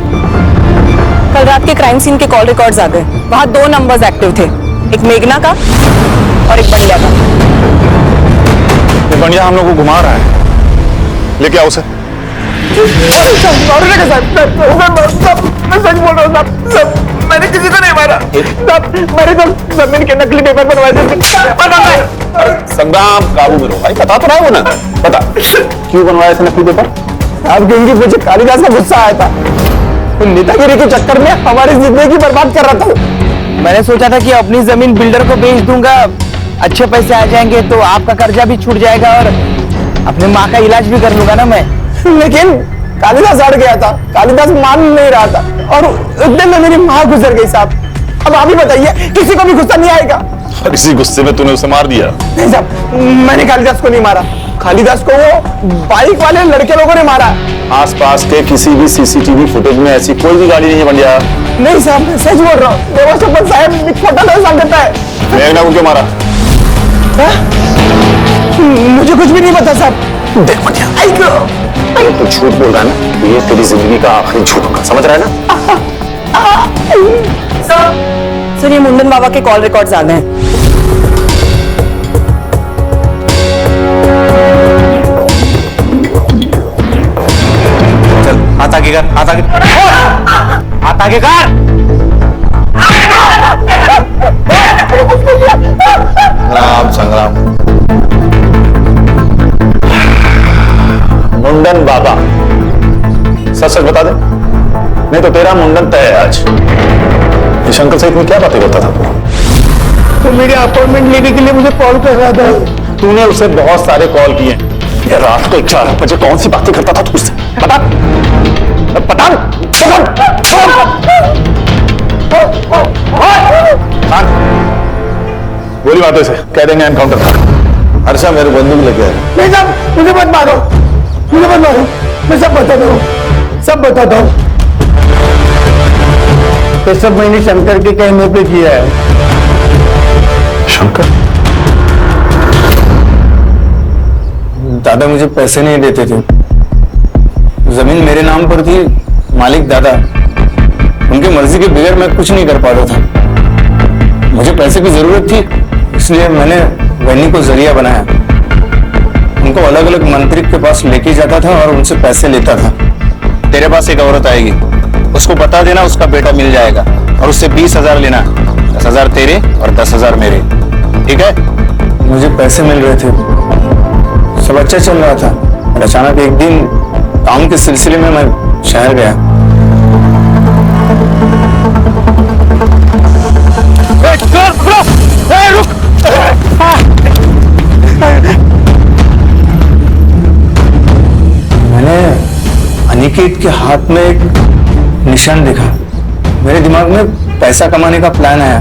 कल रात के क्राइम सीन के कॉल रिकॉर्ड्स आ गए, वहाँ 2 नंबर्स एक्टिव थे, एक मेघना का और एक बंड्या का। ये बंड्या हम लोग को घुमा रहा है, लेके आओ उसे। मैं सच बोल रहा हूँ, मैंने किसी को नहीं मारा। मैंने तो जमीन के नकली पेपर बनवाए थे। संग्राम, काबू में रहो भाई, बता तो रहा है वो ना, बता क्यों बनवाया था नकली पेपर? अब क्योंकि मुझे कालिदास का गुस्सा आया था, नेतागिरी के चक्कर में हमारी जिंदगी बर्बाद कर रहा था। मैंने सोचा था कि अपनी जमीन बिल्डर को बेच दूंगा, अच्छे पैसे आ जाएंगे तो आपका कर्जा भी छूट जाएगा और अपने माँ का इलाज भी कर लूंगा ना मैं। लेकिन कालिदास अड़ गया था, कालिदास मान नहीं रहा था और उतने में मेरी माँ गुजर गई साहब। अब आप ही बताइए, किसी को भी गुस्सा नहीं आएगा? और इसी गुस्से में तूने उसे मार दिया? नहीं साहब, मैंने कालिदास को नहीं मारा, कालिदास को वो बाइक वाले लड़के लोगों ने मारा। आसपास के किसी भी CCTV फुटेज में ऐसी कोई भी गाड़ी नहीं है बंड्या। नहीं साहब, मैं सच बोल रहा हूँ, देवा सरपंच साहब खोटा इल्जाम देता है। मेघना को क्यों मारा? मुझे कुछ भी नहीं पता साहब। देख बंड्या, अगर तू झूठ बोल रहा है ना, तो ये तेरी जिंदगी का आखिरी झूठ होगा, समझ रहा है ना? सर, ये मुंडन बाबा के कॉल रिकॉर्ड्स आ गए हैं। चल, हाथ आगे कर, हाथ आगे, हाथ आगे कर। राम संग्राम। मुंडन बाबा, सच सच बता दे, नहीं तो तेरा मुंडन तय है आज। ये शंकर से इतनी क्या बातें करता था तू? तो मेरे अपॉइंटमेंट लेने के लिए मुझे कॉल कर रहा था। तूने उसे बहुत सारे कॉल किए। ये रात को 11 बजे कौन सी बातें करता था तू उससे? बता बता। बोली बातों से कह देंगे एनकाउंटर था। हर्षा मेरे बंदूक लेके आए। नहीं साहब, मुझे मत मारो, मुझे मत मारो, मैं सब बताता हूँ, सब बताता हूँ। ये सब मैंने शंकर के कहने पे किया है। शंकर? दादा मुझे पैसे नहीं देते थे, जमीन मेरे नाम पर थी, मालिक दादा, उनकी मर्जी के बगैर मैं कुछ नहीं कर पा रहा था। मुझे पैसे की जरूरत थी, इसलिए मैंने वैनी को जरिया बनाया। उनको अलग अलग मंत्री के पास लेके जाता था और उनसे पैसे लेता था। तेरे पास एक औरत आएगी, उसको बता देना उसका बेटा मिल जाएगा और उससे 20,000 लेना, 10,000 तेरे और 10,000 मेरे, ठीक है? मुझे पैसे मिल रहे थे, सब अच्छा चल रहा था। और अचानक एक दिन काम के सिलसिले में मैं शहर गया। मैंने अनिकेत के हाथ में एक निशान देखा। मेरे दिमाग में पैसा कमाने का प्लान आया।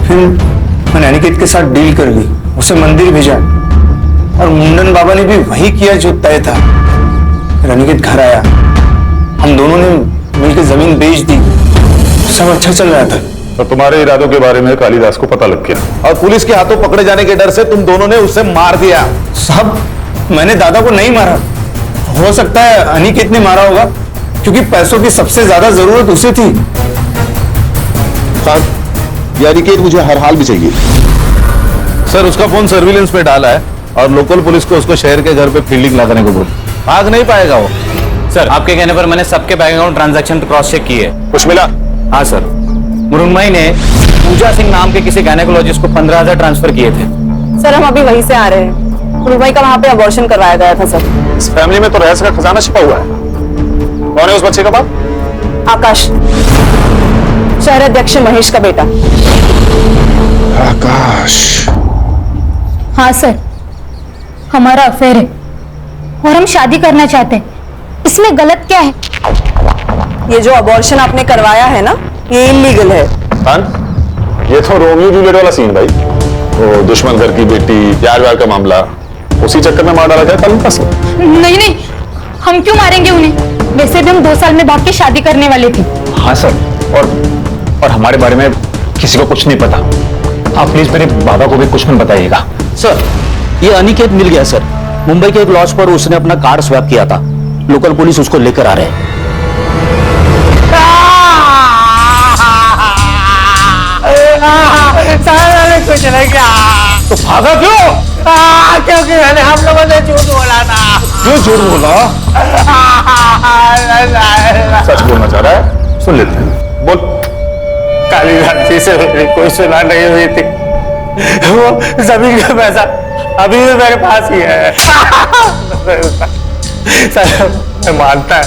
फिर मैंने अनिकेत के साथ डील कर ली, उसे मंदिर भेजा और मुंडन बाबा ने भी वही किया जो तय था। फिर अनिकेत घर आया, हम दोनों ने मिलकर जमीन बेच दी, सब अच्छा चल रहा था। तो तुम्हारे इरादों के बारे में कालीदास को पता लग गया और पुलिस के हाथों पकड़े जाने के डर से तुम दोनों ने उसे मार दिया। साहब, मैंने दादा को नहीं मारा। हो सकता है अनिकेत ने मारा होगा, क्योंकि पैसों की सबसे ज्यादा जरूरत उसे थी। साहब, ये अनिकेत मुझे हर हाल में चाहिए। सर, उसका फोन सर्विलेंस में डाला है और लोकल पुलिस को उसको शहर के घर पे फील्डिंग लगाने को बोल। भाग नहीं पाएगा वो। सर, आपके कहने पर मैंने सबके bank account transaction cross check किए। कुछ मिला? हाँ सर, मुरुन्मई ने पूजा सिंह नाम के किसी गायनेकोलॉजिस्ट को 15,000 ट्रांसफर किए थे। सर, हम अभी वहीं से आ रहे हैं। मुरुन्मई का वहाँ पे अबॉर्शन करवाया गया था सर। इस फैमिली में तो रहस्य का खजाना छिपा हुआ है। कौन है उस बच्चे का बाप? आकाश, शहराध्यक्ष महेश का बेटा। आकाश? हाँ सर, हमारा अफेयर है और हम शादी करना चाहते हैं। इसमें गलत क्या है? ये जो अबॉर्शन आपने करवाया है ना, ये इलीगल है। ये तो रोमियो जूलियट वाला सीन भाई। वो दुश्मन घर की बेटी, प्यार व्यार का मामला, उसी चक्कर में मार डाला जाए तालुका से। नहीं नहीं, हम क्यों मारेंगे उन्हें? वैसे भी हम 2 साल में भाग के शादी करने वाले थे। हाँ सर, और हमारे बारे में किसी को कुछ नहीं पता। आप प्लीज मेरे बाबा को भी कुछ मत बताइएगा। सर, ये अनिकेत मिल गया सर। मुंबई के एक लॉज पर उसने अपना कार्ड स्वैप किया था। लोकल पुलिस उसको लेकर आ रहे हैं। कुछ नहीं किया। तो भागा क्यों? क्योंकि मैंने हम लोगों से झूठ बोला था। क्यों झूठ बोला? सच बोलना चाह रहा है, सुन लेते हैं। बोल। कालीदास जी से मेरी कोई सुना नहीं हुई थी। वो जमीन का पैसा अभी भी मेरे पास ही है। सर, मैं मानता है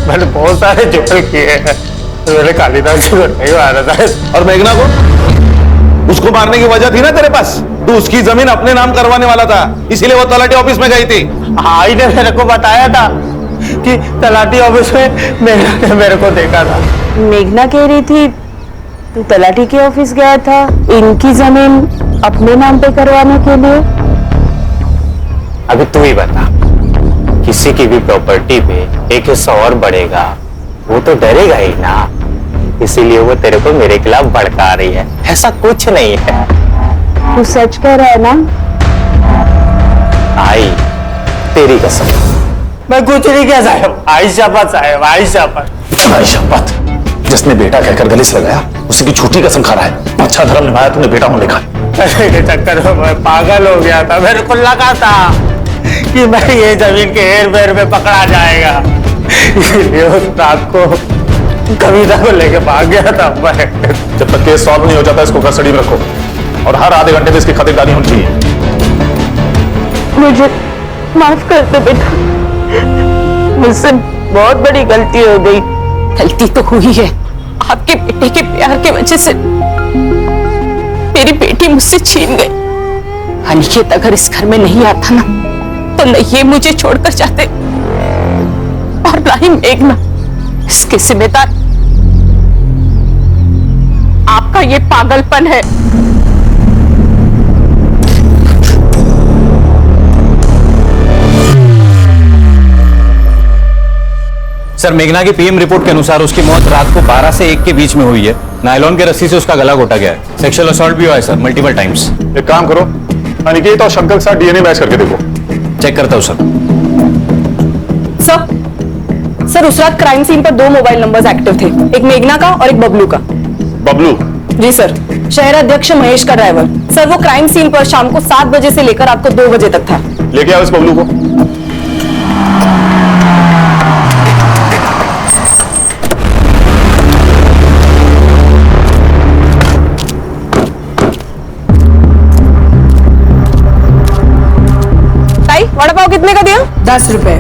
मैंने बहुत सारे जुगल किए हैं, मैंने कालीदास जी को नहीं मारा था। और मेघना को? उसको मारने की वजह थी ना तेरे पास। तू उसकी जमीन अपने नाम करवाने वाला था, इसीलिए वो तलाटी ऑफिस में गई थी। आई ने मेरे को बताया था कि तलाटी ऑफिस में मेघना ने मेरे को देखा था। मेघना कह रही थी तू तलाटी के ऑफिस गया था इनकी जमीन अपने नाम पे करवाने के लिए। अभी तू ही बता, किसी की भी प्रॉपर्टी पे एक हिस्सा और बढ़ेगा, वो तो डरेगा ही ना। इसीलिए वो तेरे को मेरे खिलाफ भड़का रही है। ऐसा कुछ नहीं है। तू सच कह रहा है ना? आई तेरी कसम। मैं कुछ नहीं किया साहब। आई शपथ साहब, आई शपथ। तुम्हारी शपथ? जिसने बेटा कहकर गले से लगाया, उसी की झूठी कसम खा रहा है। अच्छा धर्म निभाया तुमने बेटा होने का। पैसे के चक्कर में मैं पागल हो गया था। मेरे को लगा था कि मैं ये जमीन के हेर फेर में पकड़ा जाएगा, इसलिए उस रात को कविता को लेके भाग गया था मैं। जब तक केस सॉल्व नहीं हो जाता, इसको कस्टडी में रखो और हर आधे घंटे में इसकी खातिरदारी होनी चाहिए। मुझे माफ कर दो बेटा, मुझसे बहुत बड़ी गलती हो गई। गलती तो हुई है। आपके बेटे के प्यार की वजह से मेरी बेटी मुझसे छीन गई। अनिकेत अगर इस घर में नहीं आता ना, तो न ये मुझे छोड़कर जाते और ना ही मेघना। इसके जिम्मेदार आपका ये पागलपन है। सर, मेघना की पीएम रिपोर्ट के अनुसार उसकी मौत रात को 12 से 1 के बीच में हुई है। नायलॉन के रस्सी से उसका गला घोटा गया है। सेक्सुअल असॉल्ट भी हुआ है सर, मल्टीपल टाइम्स। एक काम करो, अनिकेत और शंकर के साथ डीएनए मैच करके देखो। चेक करता हूं सर। सर, उस रात क्राइम सीन पर 2 मोबाइल नंबर्स एक्टिव थे, एक मेघना का और एक बबलू का। बबलू? जी सर, शहराध्यक्ष महेश का ड्राइवर। सर, वो क्राइम सीन पर शाम को 7 बजे से लेकर आपको 2 बजे तक था। लेके आओ इस बबलू को। वड़ा पाव कितने का दिया? 10 रुपए।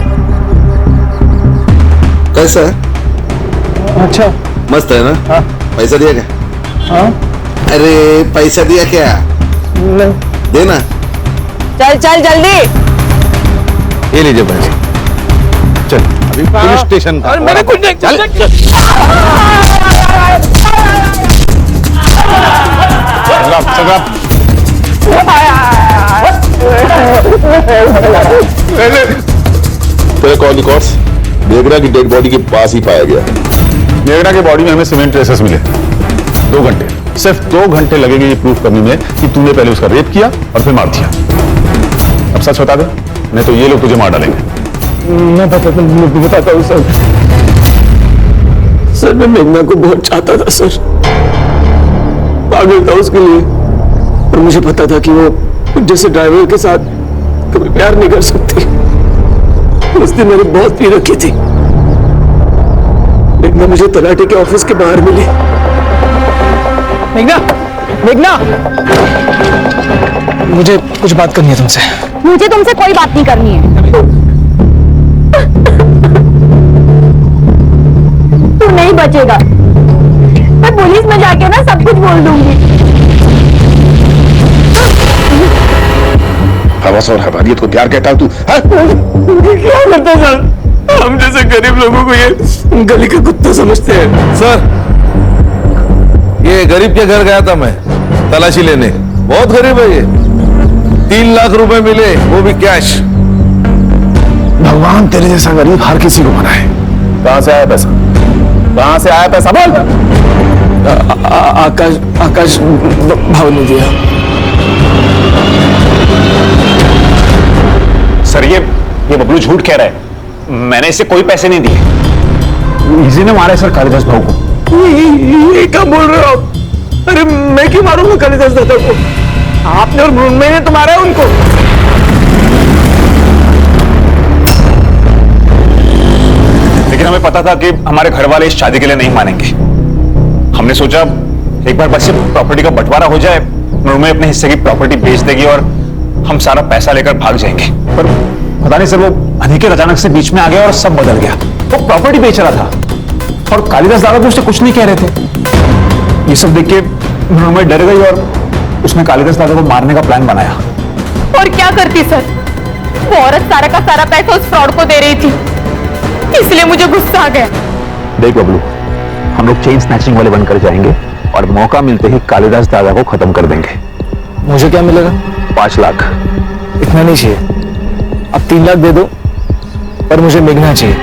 कैसा है? अच्छा। मस्त है ना? हाँ। पैसा दिया क्या? हाँ। अरे पैसा दिया क्या? नहीं। देना। चल चल जल्दी। ये लीजिए पैसे। चल अभी पुलिस स्टेशन का। और मैंने कुछ नहीं चल तेरे कॉल रिकॉर्ड्स मेघना की डेड बॉडी के पास ही पाया गया। मेघना के बॉडी में हमें सीमेंट ट्रेसेस मिले। 2 घंटे, सिर्फ 2 घंटे लगेंगे ये प्रूफ करने में कि तूने पहले उसका रेप किया और फिर मार दिया। अब सच बता दे, नहीं तो ये लोग तुझे मार डालेंगे। मैं बताता हूँ सर। सर मैं मेघना को बहुत चाहता था सर, पागल था उसके लिए, और मुझे पता था कि वो जैसे ड्राइवर के साथ कभी प्यार नहीं कर सकती। उस दिन मैंने बहुत पी रखी थी। मेघना मुझे तलाटी के ऑफिस के बाहर मिली। मेघना, मेघना, मुझे कुछ बात करनी है तुमसे। मुझे तुमसे कोई बात नहीं करनी है। तू नहीं बचेगा। मैं पुलिस में जाके ना सब कुछ बोल दूंगी। हवस और हवानियत को प्यार कहता तू? क्या करता सर? हम जैसे गरीब लोगों को ये गली का कुत्ता समझते हैं। सर, ये गरीब के घर गया था मैं तलाशी लेने। बहुत गरीब है ये। 3 लाख रुपए मिले, वो भी कैश। भगवान तेरे जैसा गरीब हर किसी को बनाए। कहां से आया पैसा? कहां से आया पैसा बोल? आकाश भाव ने दिया। सर ये बबलू झूठ कह रहा है। मैंने इसे कोई पैसे नहीं दिए। इसी ने मारा है सर कालिदास भाऊ को। ये क्या बोल रहे हो आप? अरे मैं क्यों मारूंगा कालिदास दादा को? आपने और मैंने तो मारा है उनको। लेकिन हमें पता था कि हमारे घर वाले इस शादी के लिए नहीं मानेंगे। हमने सोचा एक बार बस प्रॉपर्टी का बंटवारा हो जाए, मृण्मयी अपने हिस्से की प्रॉपर्टी बेच देगी और हम सारा पैसा लेकर भाग जाएंगे। पर पता नहीं सर, वो अनिकेत अचानक से बीच में आ गया और सब बदल गया। वो प्रॉपर्टी बेच रहा था और कालिदास दादा भी उससे कुछ नहीं कह रहे थे। ये सब देख के मृण्मयी डर गई और उसने कालिदास दादा को मारने का प्लान बनाया। और क्या करती सर? वो औरत सारा का सारा पैसा उस फ्रॉड को दे रही थी, इसलिए मुझे गुस्सा आ गया। देख बबलू, हम लोग चेन स्नैचिंग वाले बनकर जाएंगे और मौका मिलते ही कालिदास दादा को खत्म कर देंगे। मुझे क्या मिलेगा? 5 लाख। इतना नहीं चाहिए, अब 3 लाख दे दो, पर मुझे मेघना चाहिए।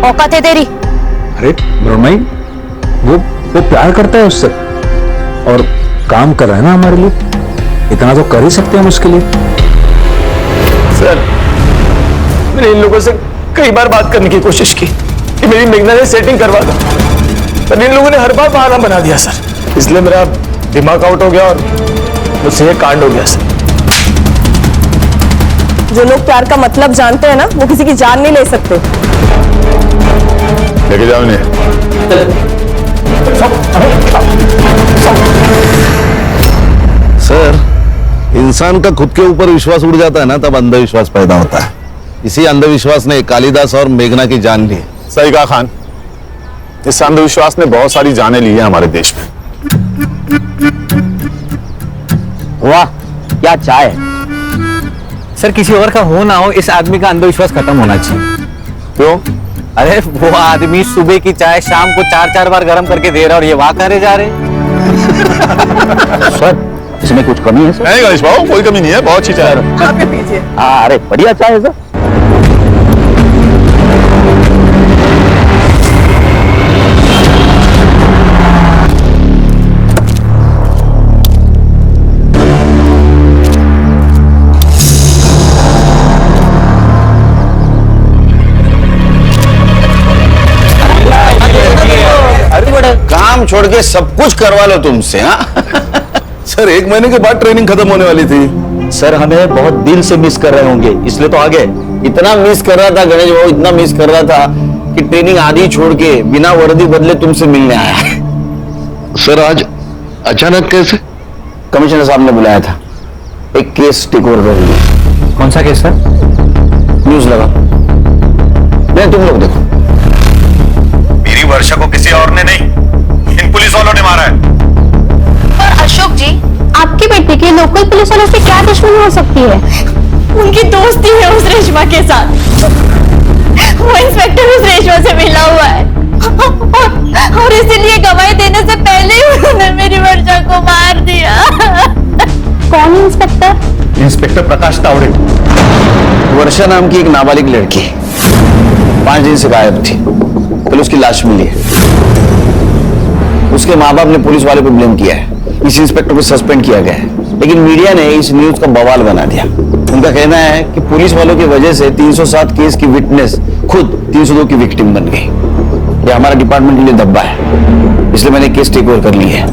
औकात है तेरी? अरे मृण्मयी, वो प्यार करता है उससे और काम कर रहा है ना हमारे लिए, इतना तो कर ही सकते हैं हम उसके लिए। सर मैंने इन लोगों से कई बार बात करने की कोशिश की कि मेरी मेघना से सेटिंग करवा दो, पर इन लोगों ने हर बार बहाना बना दिया सर। इसलिए मेरा दिमाग आउट हो गया और मुझसे ये कांड हो गया सर। जो लोग प्यार का मतलब जानते हैं ना, वो किसी की जान नहीं ले सकते। लेके जाओ इन्हें। सर, इंसान का खुद के ऊपर विश्वास उड़ जाता है ना, तब अंधविश्वास पैदा होता है। इसी अंधविश्वास ने कालिदास और मेघना की जान ली। सही कहा खान, इस अंधविश्वास ने बहुत सारी जानें ली है हमारे देश में। वाह क्या चाय। सर, किसी और का हो ना हो, इस आदमी का अंधविश्वास खत्म होना चाहिए। क्यों? अरे वो आदमी सुबह की चाय शाम को 4-4 बार गर्म करके दे रहा और ये वाह करे जा रहे। सर इसमें कुछ कमी है सर? नहीं गणेश भाऊ, कोई कमी नहीं है, बहुत अच्छी चाय है। आपके पीछे। अरे बढ़िया चाय है सर। काम छोड़ के सब कुछ करवा लो तुमसे। हाँ सर, 1 महीने के बाद ट्रेनिंग खत्म होने वाली थी। सर हमें बहुत दिल से मिस कर रहे होंगे, इसलिए तो आ गए। इतना मिस कर रहा था गणेश बाबू, इतना मिस कर रहा था कि ट्रेनिंग आधी छोड़ के बिना वर्दी बदले तुमसे मिलने आया। सर आज अचानक कैसे? कमिश्नर साहब ने बुलाया था, एक केस टेक ओवर कर लिया। कौन कौन सा केस सर? न्यूज लगा, नहीं तुम लोग देखो। मेरी वर्षा को किसी और ने नहीं, इन पुलिस वालों ने मारा है। और अशोक जी, आपकी बेटी के लोकल पुलिस वालों से क्या दुश्मनी हो सकती है? उनकी दोस्ती है उस रेशमा के साथ। वो इंस्पेक्टर उस रेशमा से मिला हुआ है और इसीलिए गवाही देने से पहले ही उन्होंने मेरी वर्षा को मार दिया। कौन इंस्पेक्टर? इंस्पेक्टर प्रकाश तावड़े। वर्षा नाम की एक नाबालिग लड़की 5 दिन से गायब थी, कल उसकी लाश मिली है। उसके माँ बाप ने पुलिस वाले को ब्लेम किया है, इस इंस्पेक्टर को सस्पेंड किया गया है, लेकिन मीडिया ने इस न्यूज का बवाल बना दिया। उनका कहना है कि पुलिस वालों की वजह से 307 केस की विटनेस खुद 302 की विक्टिम बन गई। ये हमारा डिपार्टमेंट के लिए धब्बा है, इसलिए मैंने केस टेक ओवर कर ली है।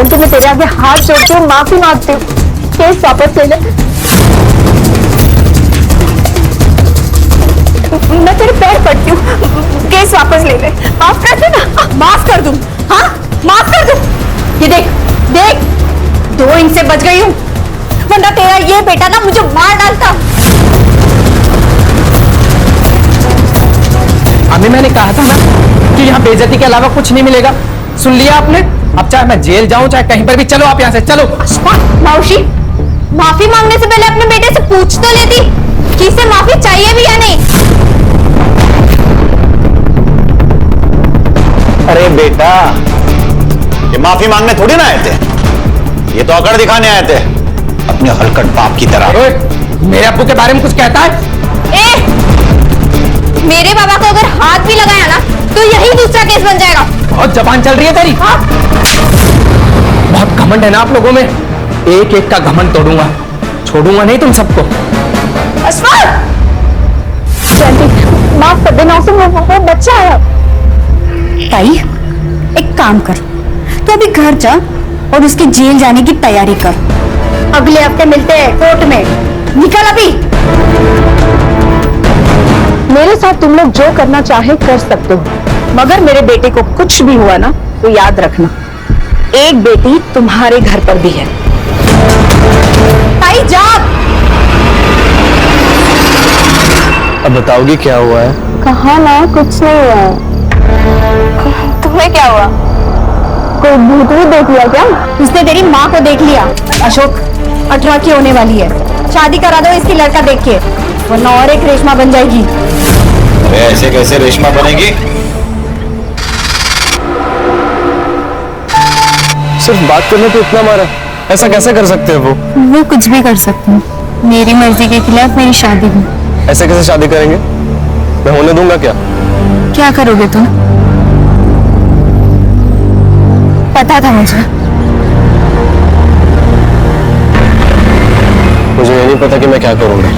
तो मैं तेरे आगे हाथ जोड़ती हूँ, माफी मांगती हूँ, केस वापस ले ले। मैं तेरे पैर पड़ती हूँ, केस वापस ले ले। माफ कर दे ना। माफ कर दूं? हाँ, माफ कर दूं? ये देख देख, 2 इंच से बच गई हूँ, वरना तेरा ये बेटा ना मुझे मार डालता। अभी मैंने कहा था ना कि यहाँ बेइज्जती के अलावा कुछ नहीं मिलेगा। सुन लिया आपने? अब चाहे मैं जेल जाऊं चाहे कहीं पर भी, चलो आप यहाँ से चलो। मौसी, माफी मांगने से पहले अपने बेटे से पूछ तो लेती कि इसे माफी चाहिए भी या नहीं। अरे बेटा, ये माफी मांगने थोड़ी ना आए थे, ये तो अकड़ दिखाने आए थे अपने हलकट बाप की तरह। मेरे अब्बू के बारे में कुछ कहता है? मेरे बाबा को अगर हाथ भी लगाया ना तो यही दूसरा केस बन जाएगा। बहुत जबान चल रही है तेरी। हाँ? बहुत घमंड है ना आप लोगों में, एक एक का घमंड तोड़ूंगा, छोड़ूंगा नहीं तुम सबको। माफ कर देना उसे, वो बच्चा है। ताई, एक काम कर, तू अभी घर जा और उसके जेल जाने की तैयारी कर। अगले हफ्ते मिलते हैं कोर्ट में। निकल अभी। मेरे साथ तुम लोग जो करना चाहे कर सकते हो, मगर मेरे बेटे को कुछ भी हुआ ना तो याद रखना, एक बेटी तुम्हारे घर पर भी है। ताई जा। अब बताओगी क्या हुआ है? कहा ना कुछ नहीं हुआ है। तुम्हें क्या हुआ? कोई भूत भी देख लिया क्या? उसने तेरी माँ को देख लिया। अशोक, 18 की होने वाली है, शादी करा दो इसकी लड़का देख के, वरना और एक रेशमा बन जाएगी। ऐसे कैसे रेशमा बनेगी? सिर्फ बात करने पे इतना मारा, ऐसा कैसे कर सकते हैं वो कुछ भी कर सकते हैं, मेरी मर्जी के खिलाफ मेरी शादी हुई। ऐसे कैसे शादी करेंगे? मैं होने दूंगा क्या? क्या करोगे तुम? पता था मुझे ये नहीं पता कि मैं क्या करूंगा,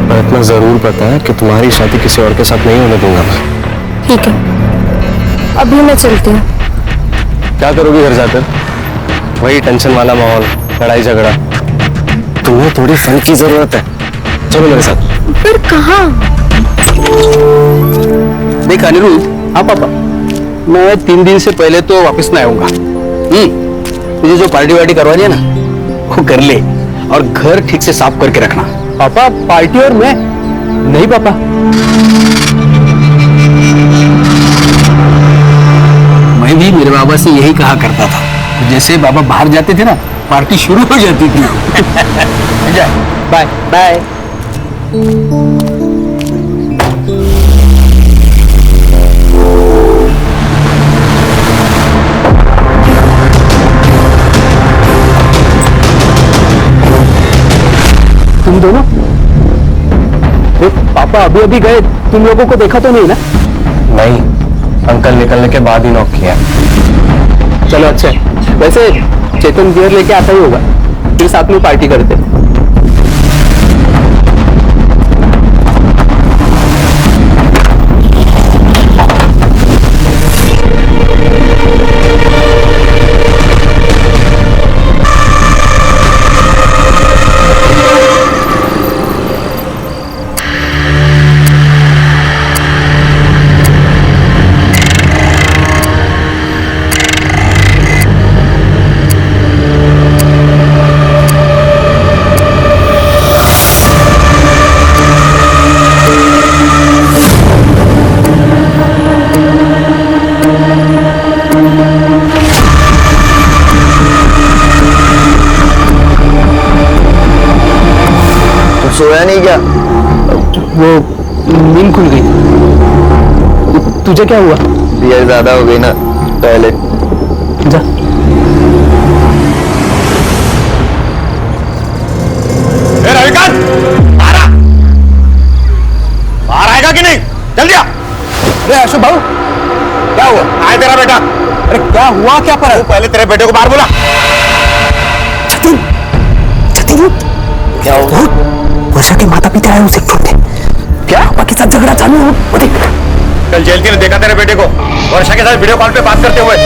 पर इतना जरूर पता है कि तुम्हारी शादी किसी और के साथ नहीं होने दूंगा मैं। ठीक है, अभी मैं चलती हूँ। क्या करोगी घर जाकर? वही टेंशन वाला माहौल, लड़ाई झगड़ा। तुम्हें थोड़ी फन की जरूरत है, चलो मेरे साथ। फिर कहाँ? देख अनिरुद्ध, हाँ पापा, मैं 3 दिन से पहले तो वापस नहीं आऊंगा। तुझे जो पार्टी वार्टी करवानी है ना वो कर ले, और घर ठीक से साफ करके रखना। पापा, पार्टी और मैं नहीं पापा। मैं भी मेरे बाबा से यही कहा करता था, जैसे बाबा बाहर जाते थे ना पार्टी शुरू हो जाती थी। Bye bye. तुम दोनों? पापा अभी अभी गए, तुम लोगों को देखा तो नहीं ना? नहीं, अंकल निकलने के बाद ही नॉक किया। चलो अच्छा, वैसे चेतन गियर लेके आता ही होगा, फिर साथ में पार्टी करते। सोया नहीं क्या? वो नींद खुल गई। तुझे क्या हुआ? बियर ज्यादा हो गई ना, टॉयलेट जा। रविकांत, बाहर आएगा कि नहीं? जल्दी आ। अरे अशोक बाबू, क्या हुआ? आए तेरा बेटा? अरे क्या हुआ, क्या पर? तू पहले तेरे बेटे को बाहर बुला। जतिन, जतिन, क्या हुआ? वर्षा के माता पिता आए उसे ढूंढने। क्या पापा के साथ झगड़ा चालू हो? वो देख। कल जेलती ने देखा तेरे बेटे को वर्षा के साथ वीडियो कॉल पे बात करते हुए।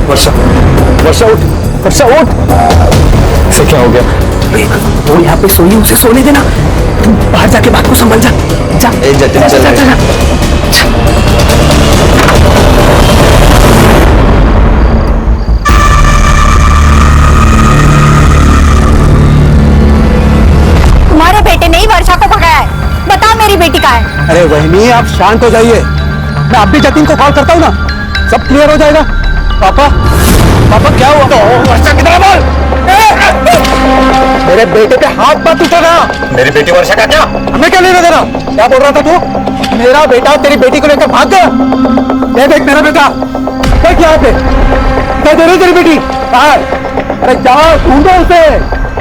वर्षा, वर्षा उठ, वर्षा उठ। इसे क्या हो गया? वो यहाँ पे सोई, उसे सोने देना। तुम बाहर जाके बात को संभल जा। जा। ए जतिन चल जा। तुम्हारे बेटे ने ही वर्षा को भगाया है। बता मेरी बेटी कहाँ है? अरे वहिनी, आप शांत हो जाइए। मैं अब भी जतिन को कॉल करता हूँ ना, सब क्लियर हो जाएगा। पापा, पापा क्या हुआ? वर्षा किधर बोल? मेरे बेटे पे हाथ मत उठाना। मेरी बेटी वर्षा का क्या? हमें क्या लेना देना? क्या बोल रहा था तू? मेरा बेटा तेरी बेटी को लेकर भाग गया। ये देख मेरा बेटा, देख यहाँ पे। क्या दे रही तेरी बेटी? बाहर। अरे जाओ, ढूंढो उसे।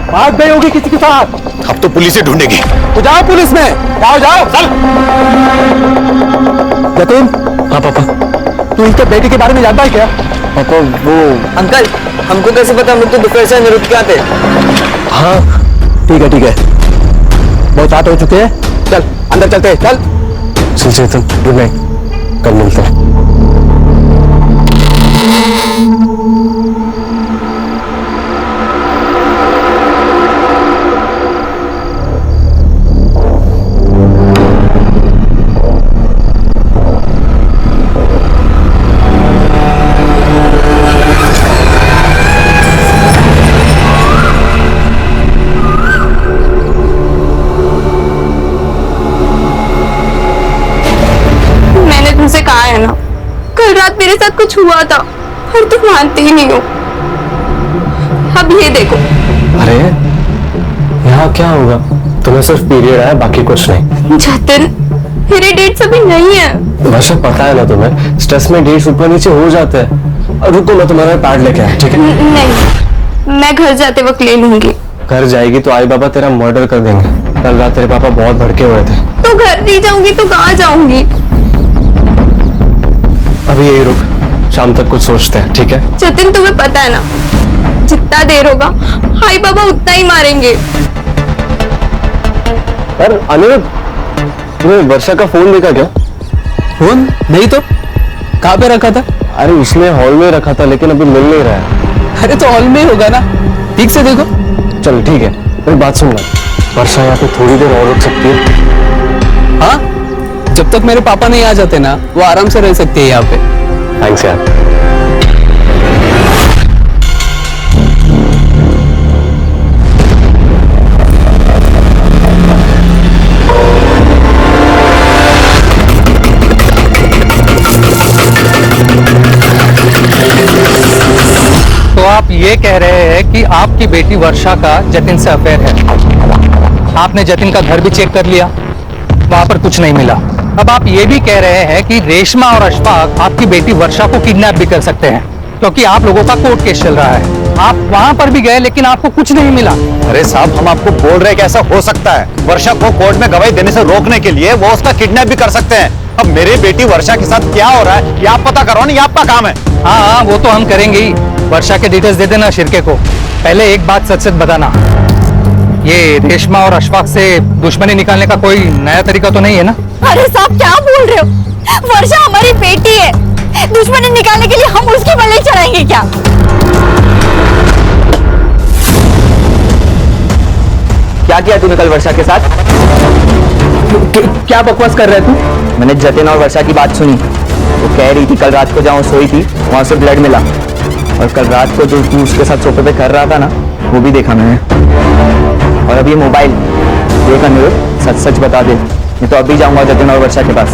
भाग गई होगी किसी के साथ। अब तो पुलिस ही ढूंढेगी। तो जाओ पुलिस में, जाओ जाओ। चल। जतिन। हाँ पापा। तू इनके बेटी के बारे में जानता है क्या? पापा वो अंकल, हमको कैसे पता? हम लोग तो दोपहर से निरुक्त के आते। हाँ ठीक है, ठीक है। बहुत रात हो चुके हैं, चल अंदर चलते हैं। चल चेतन, गुड नाइट, कल मिलते हैं। तुमसे कहा है ना, कल रात मेरे साथ कुछ हुआ था और तुम मानते ही नहीं हो। अब ये देखो। अरे यहाँ क्या होगा? तुम्हें सिर्फ पीरियड है, बाकी कुछ नहीं। जतिन, मेरे डेट्स अभी नहीं है। वैसे पता है ना तुम्हें, स्ट्रेस में डेट्स ऊपर नीचे हो जाते हैं। और रुको, मैं तुम्हारा पैड लेके आया, ठीक है? नहीं, मैं घर जाते वक्त ले लूंगी। घर जाएगी तो आई बाबा तेरा मर्डर कर देंगे। कल रात तेरे पापा बहुत भड़के हुए थे। तो घर नहीं जाऊंगी तो कहाँ जाऊंगी? अभी यही रुक, शाम तक कुछ सोचते हैं, ठीक है? जतिन, तुम्हें पता है ना, जितना देर होगा हाई बाबा उतना ही मारेंगे। पर अनिरुद्ध, तूने वर्षा का फोन देखा क्या? फोन नहीं तो कहाँ पे रखा था? अरे उसने हॉल में रखा था, लेकिन अभी मिल नहीं रहा है। अरे तो हॉल में ही होगा ना, ठीक से देखो। चल ठीक है, मेरी बात सुन ले। वर्षा यहाँ पे थोड़ी देर और रुक सकती है। हाँ, जब तक मेरे पापा नहीं आ जाते ना, वो आराम से रह सकती है यहाँ पे। थैंक्स यार। तो आप ये कह रहे हैं कि आपकी बेटी वर्षा का जतिन से अफेयर है। आपने जतिन का घर भी चेक कर लिया, वहां पर कुछ नहीं मिला। अब आप ये भी कह रहे हैं कि रेशमा और अशफाक आपकी बेटी वर्षा को किडनैप भी कर सकते हैं, क्योंकि आप लोगों का कोर्ट केस चल रहा है। आप वहां पर भी गए लेकिन आपको कुछ नहीं मिला। अरे साहब, हम आपको बोल रहे हैं कि ऐसा हो सकता है। वर्षा को कोर्ट में गवाही देने से रोकने के लिए वो उसका किडनैप भी कर सकते हैं। अब मेरी बेटी वर्षा के साथ क्या हो रहा है ये आप पता करो ना, ये आपका काम है। हाँ, वो तो हम करेंगे ही। वर्षा के डिटेल्स दे देना शिरके को। पहले एक बात सच सच बताना, ये रेशमा और अशफाक से दुश्मनी निकालने का कोई नया तरीका तो नहीं है ना? अरे साहब, क्या बोल रहे हो? वर्षा हमारी बेटी है, दुश्मनी निकालने के लिए हम उसकी बलि चढ़ाएंगे क्या? क्या किया तूने कल वर्षा के साथ? क्या बकवास कर रहे तू? मैंने जतिन और वर्षा की बात सुनी। वो कह रही थी कल रात को जहाँ सोई थी वहां से ब्लड मिला, और कल रात को जो तू उसके साथ सोफे पे कर रहा था ना, वो भी देखा मैंने। और अब ये मोबाइल देखा निरुद्ध, सच सच बता दे, नहीं तो अभी जाऊंगा जतिन और वर्षा के पास।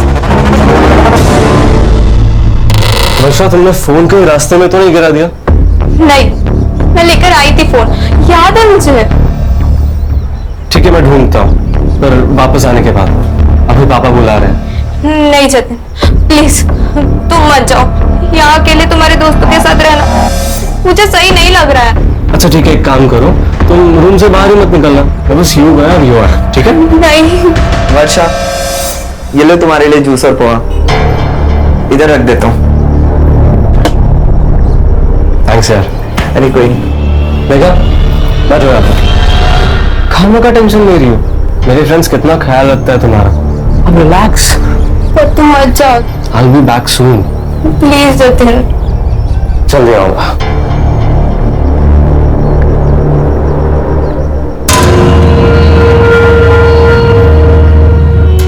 वर्षा, तुमने फोन कहीं रास्ते में तो नहीं गिरा दिया? नहीं, मैं लेकर आई थी फोन, याद है मुझे। ठीक है, मैं ढूंढता हूँ, पर वापस आने के बाद। अभी पापा बुला रहे हैं। नहीं जतिन, प्लीज तुम मत जाओ, यहाँ अकेले तुम्हारे दोस्तों के साथ रहना मुझे सही नहीं लग रहा है। अच्छा ठीक है, एक काम करो, तुम रूम से बाहर ही मत निकलना, मैं बस यूं गया और यूं आया, ठीक है? नहीं। वर्षा, ये लो तुम्हारे लिए जूस और पोहा, इधर रख देता हूँ। थैंक्स यार। अरे कोई नहीं। देखा, बैठो यहाँ पर। खाने का टेंशन ले रही हो, मेरे फ्रेंड्स कितना ख्याल रखता है तुम्हारा। अब रिलैक्स। पर तुम मत जाओ। I'll be back soon. Please Jatin. जल्दी आऊंगा।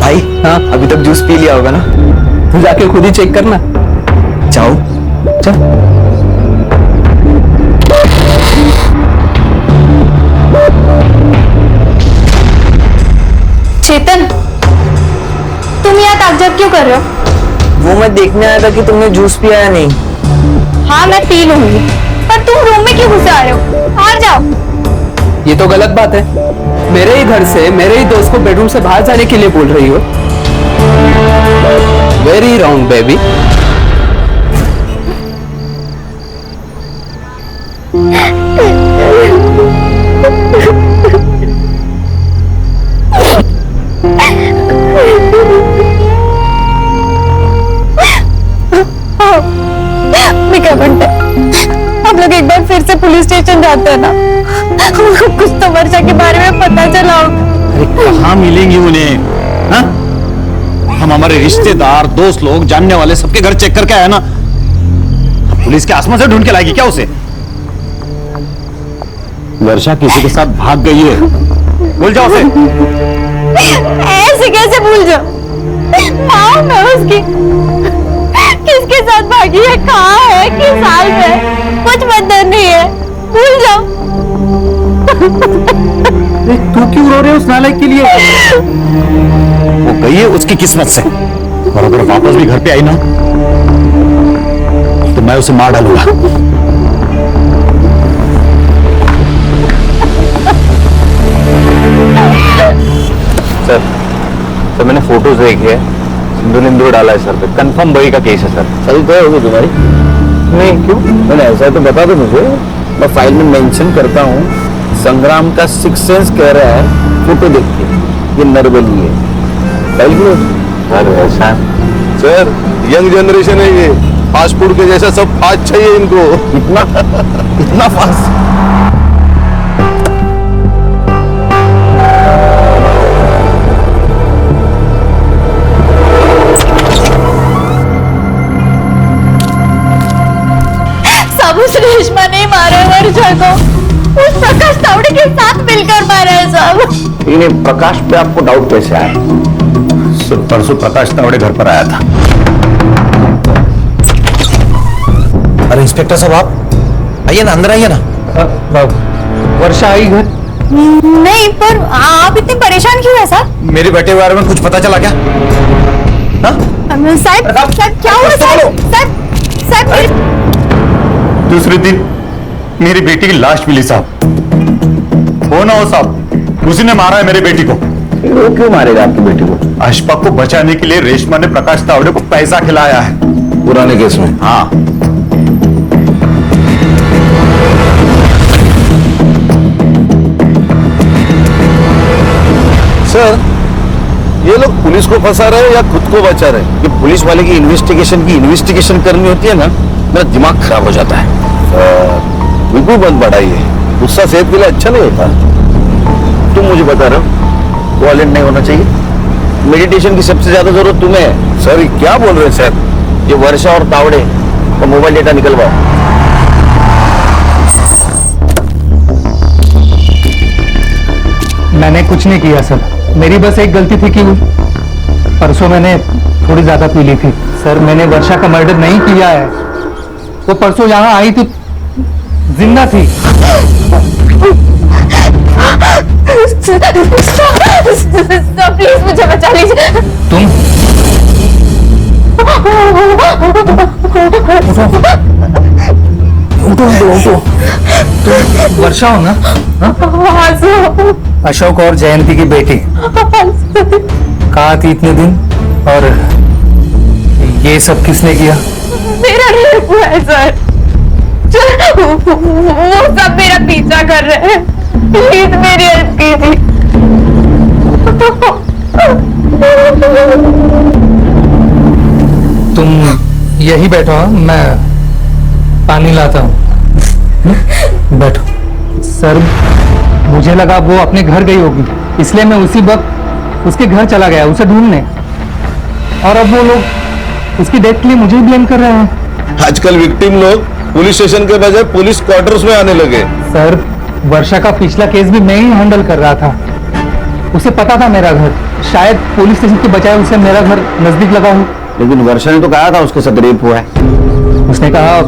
भाई, हाँ अभी तक जूस पी लिया होगा ना? तो जाके खुद ही चेक करना। जाओ चल। चेतन, तुम यहाँ ताज्जुब क्यों कर रहे हो? वो मैं देखने आया था कि तुमने जूस पिया या नहीं। हाँ मैं पी लूंगी, पर तुम रूम में क्यों घुसे आ रहे हो? बाहर जाओ। ये तो गलत बात है, मेरे ही घर से मेरे ही दोस्त को बेडरूम से बाहर जाने के लिए बोल रही हो। Very wrong baby. क्या बनता है? आप लोग एक बार फिर से पुलिस स्टेशन जाते हैं ना, कुछ तो वर्षा के बारे में पता चला हो। अरे कहाँ मिलेंगी उन्हें? हाँ? हम हमारे रिश्तेदार, दोस्त लोग, जानने वाले सबके घर चेक करके आए ना। पुलिस के आसमान से ढूंढ के लाएगी क्या उसे? वर्षा किसी के साथ भाग गई है, भूल जाओ उसे। ऐसे कैसे भूल जाओ? हाँ मैं उसकी किसके साथ भागी है, कहाँ है, किस हाल में, कुछ मतलब नहीं है, भूल जाओ। तू क्यों रो रहे हो उस नालायक के लिए? वो गई है उसकी किस्मत से, और अगर वापस भी घर पे आई ना तो मैं उसे मार डालूंगा। सर मैंने फोटोज देखी है, सिंदूर डाला है सर पे, कंफर्म वही का केस है सर। सही तो होगी तुम्हारी? नहीं क्यों? मैंने ऐसा तो बता दो मुझे, मैं फाइल में मेंशन करता हूँ। संग्राम का सिक्स सेंस कह रहा है फोटो देख के ये नरबली है। File close. सर ऐसा सर यंग जनरेशन है ये, फास्ट फूड के जैसा सब फास्ट चाहिए इनको। इतना फास्ट? उस रेशमा ने मारा है वर्षा को, उस प्रकाश तावड़े के साथ मिलकर मारा है सब। इन्हें प्रकाश पे आपको डाउट कैसे आया? परसों प्रकाश तावड़े घर पर आया था। अरे इंस्पेक्टर साहब आप आइए ना, अंदर आइए ना। वर्षा आई घर? नहीं, पर आप इतने परेशान क्यों है सर? मेरे बेटे के बारे में कुछ पता चला क्या? साहब क्या हुआ साहब? साहब दूसरे दिन मेरी बेटी की लाश मिली साहब। हो ना हो साहब, उसी ने मारा है मेरी बेटी को। वो क्यों मारेगा आपकी बेटी को? अशफाक को बचाने के लिए रेशमा ने प्रकाश तावड़े को पैसा खिलाया है। पुराने केस में? हाँ। सर ये लोग पुलिस को फंसा रहे हैं या खुद को बचा रहे हैं? ये पुलिस वाले की इन्वेस्टिगेशन करनी होती है ना, मेरा दिमाग खराब हो जाता है। बिल्कुल बंद बढ़ाइए, गुस्सा सेहत के लिए अच्छा नहीं होता। तुम मुझे बता रहे हो वॉलेट नहीं होना चाहिए? मेडिटेशन की सबसे ज्यादा जरूरत तुम्हें है। सर ये क्या बोल रहे हैं सर? ये वर्षा और तावड़े का मोबाइल डेटा निकलवाओ। मैंने कुछ नहीं किया सर, मेरी बस एक गलती थी कि परसों मैंने थोड़ी ज्यादा पी ली थी। सर मैंने वर्षा का मर्डर नहीं किया है, वो परसों यहाँ आई थी, जिंदा थी। प्लीज मुझे बचा लीजिए। तुम उठो वर्षा हो ना? अशोक और जयंती की बेटी। कहाँ थी इतने दिन? और ये सब किसने किया? मेरा रेप हुआ है सर। वो सब मेरा पीछा कर रहे हैं। प्लीज मेरी हेल्प कीजिए। तुम यही बैठो, हाँ? मैं पानी लाता हूँ। बैठो। सर, मुझे लगा वो अपने घर गई होगी, इसलिए मैं उसी वक्त उसके घर चला गया उसे ढूंढने। और अब वो लोग उसकी डेथ के लिए मुझे ही ब्लेम कर रहे हैं। आजकल विक्टिम लोग पुलिस स्टेशन के बजाय पुलिस क्वार्टर्स में आने लगे। सर, वर्षा का पिछला केस भी मैं ही हैंडल कर रहा था। उसे पता था मेरा घर, शायद पुलिस स्टेशन के बजाय उसे मेरा घर नजदीक लगा हो। लेकिन वर्षा ने तो कहा था उसके साथ रेप हुआ है। उसने कहा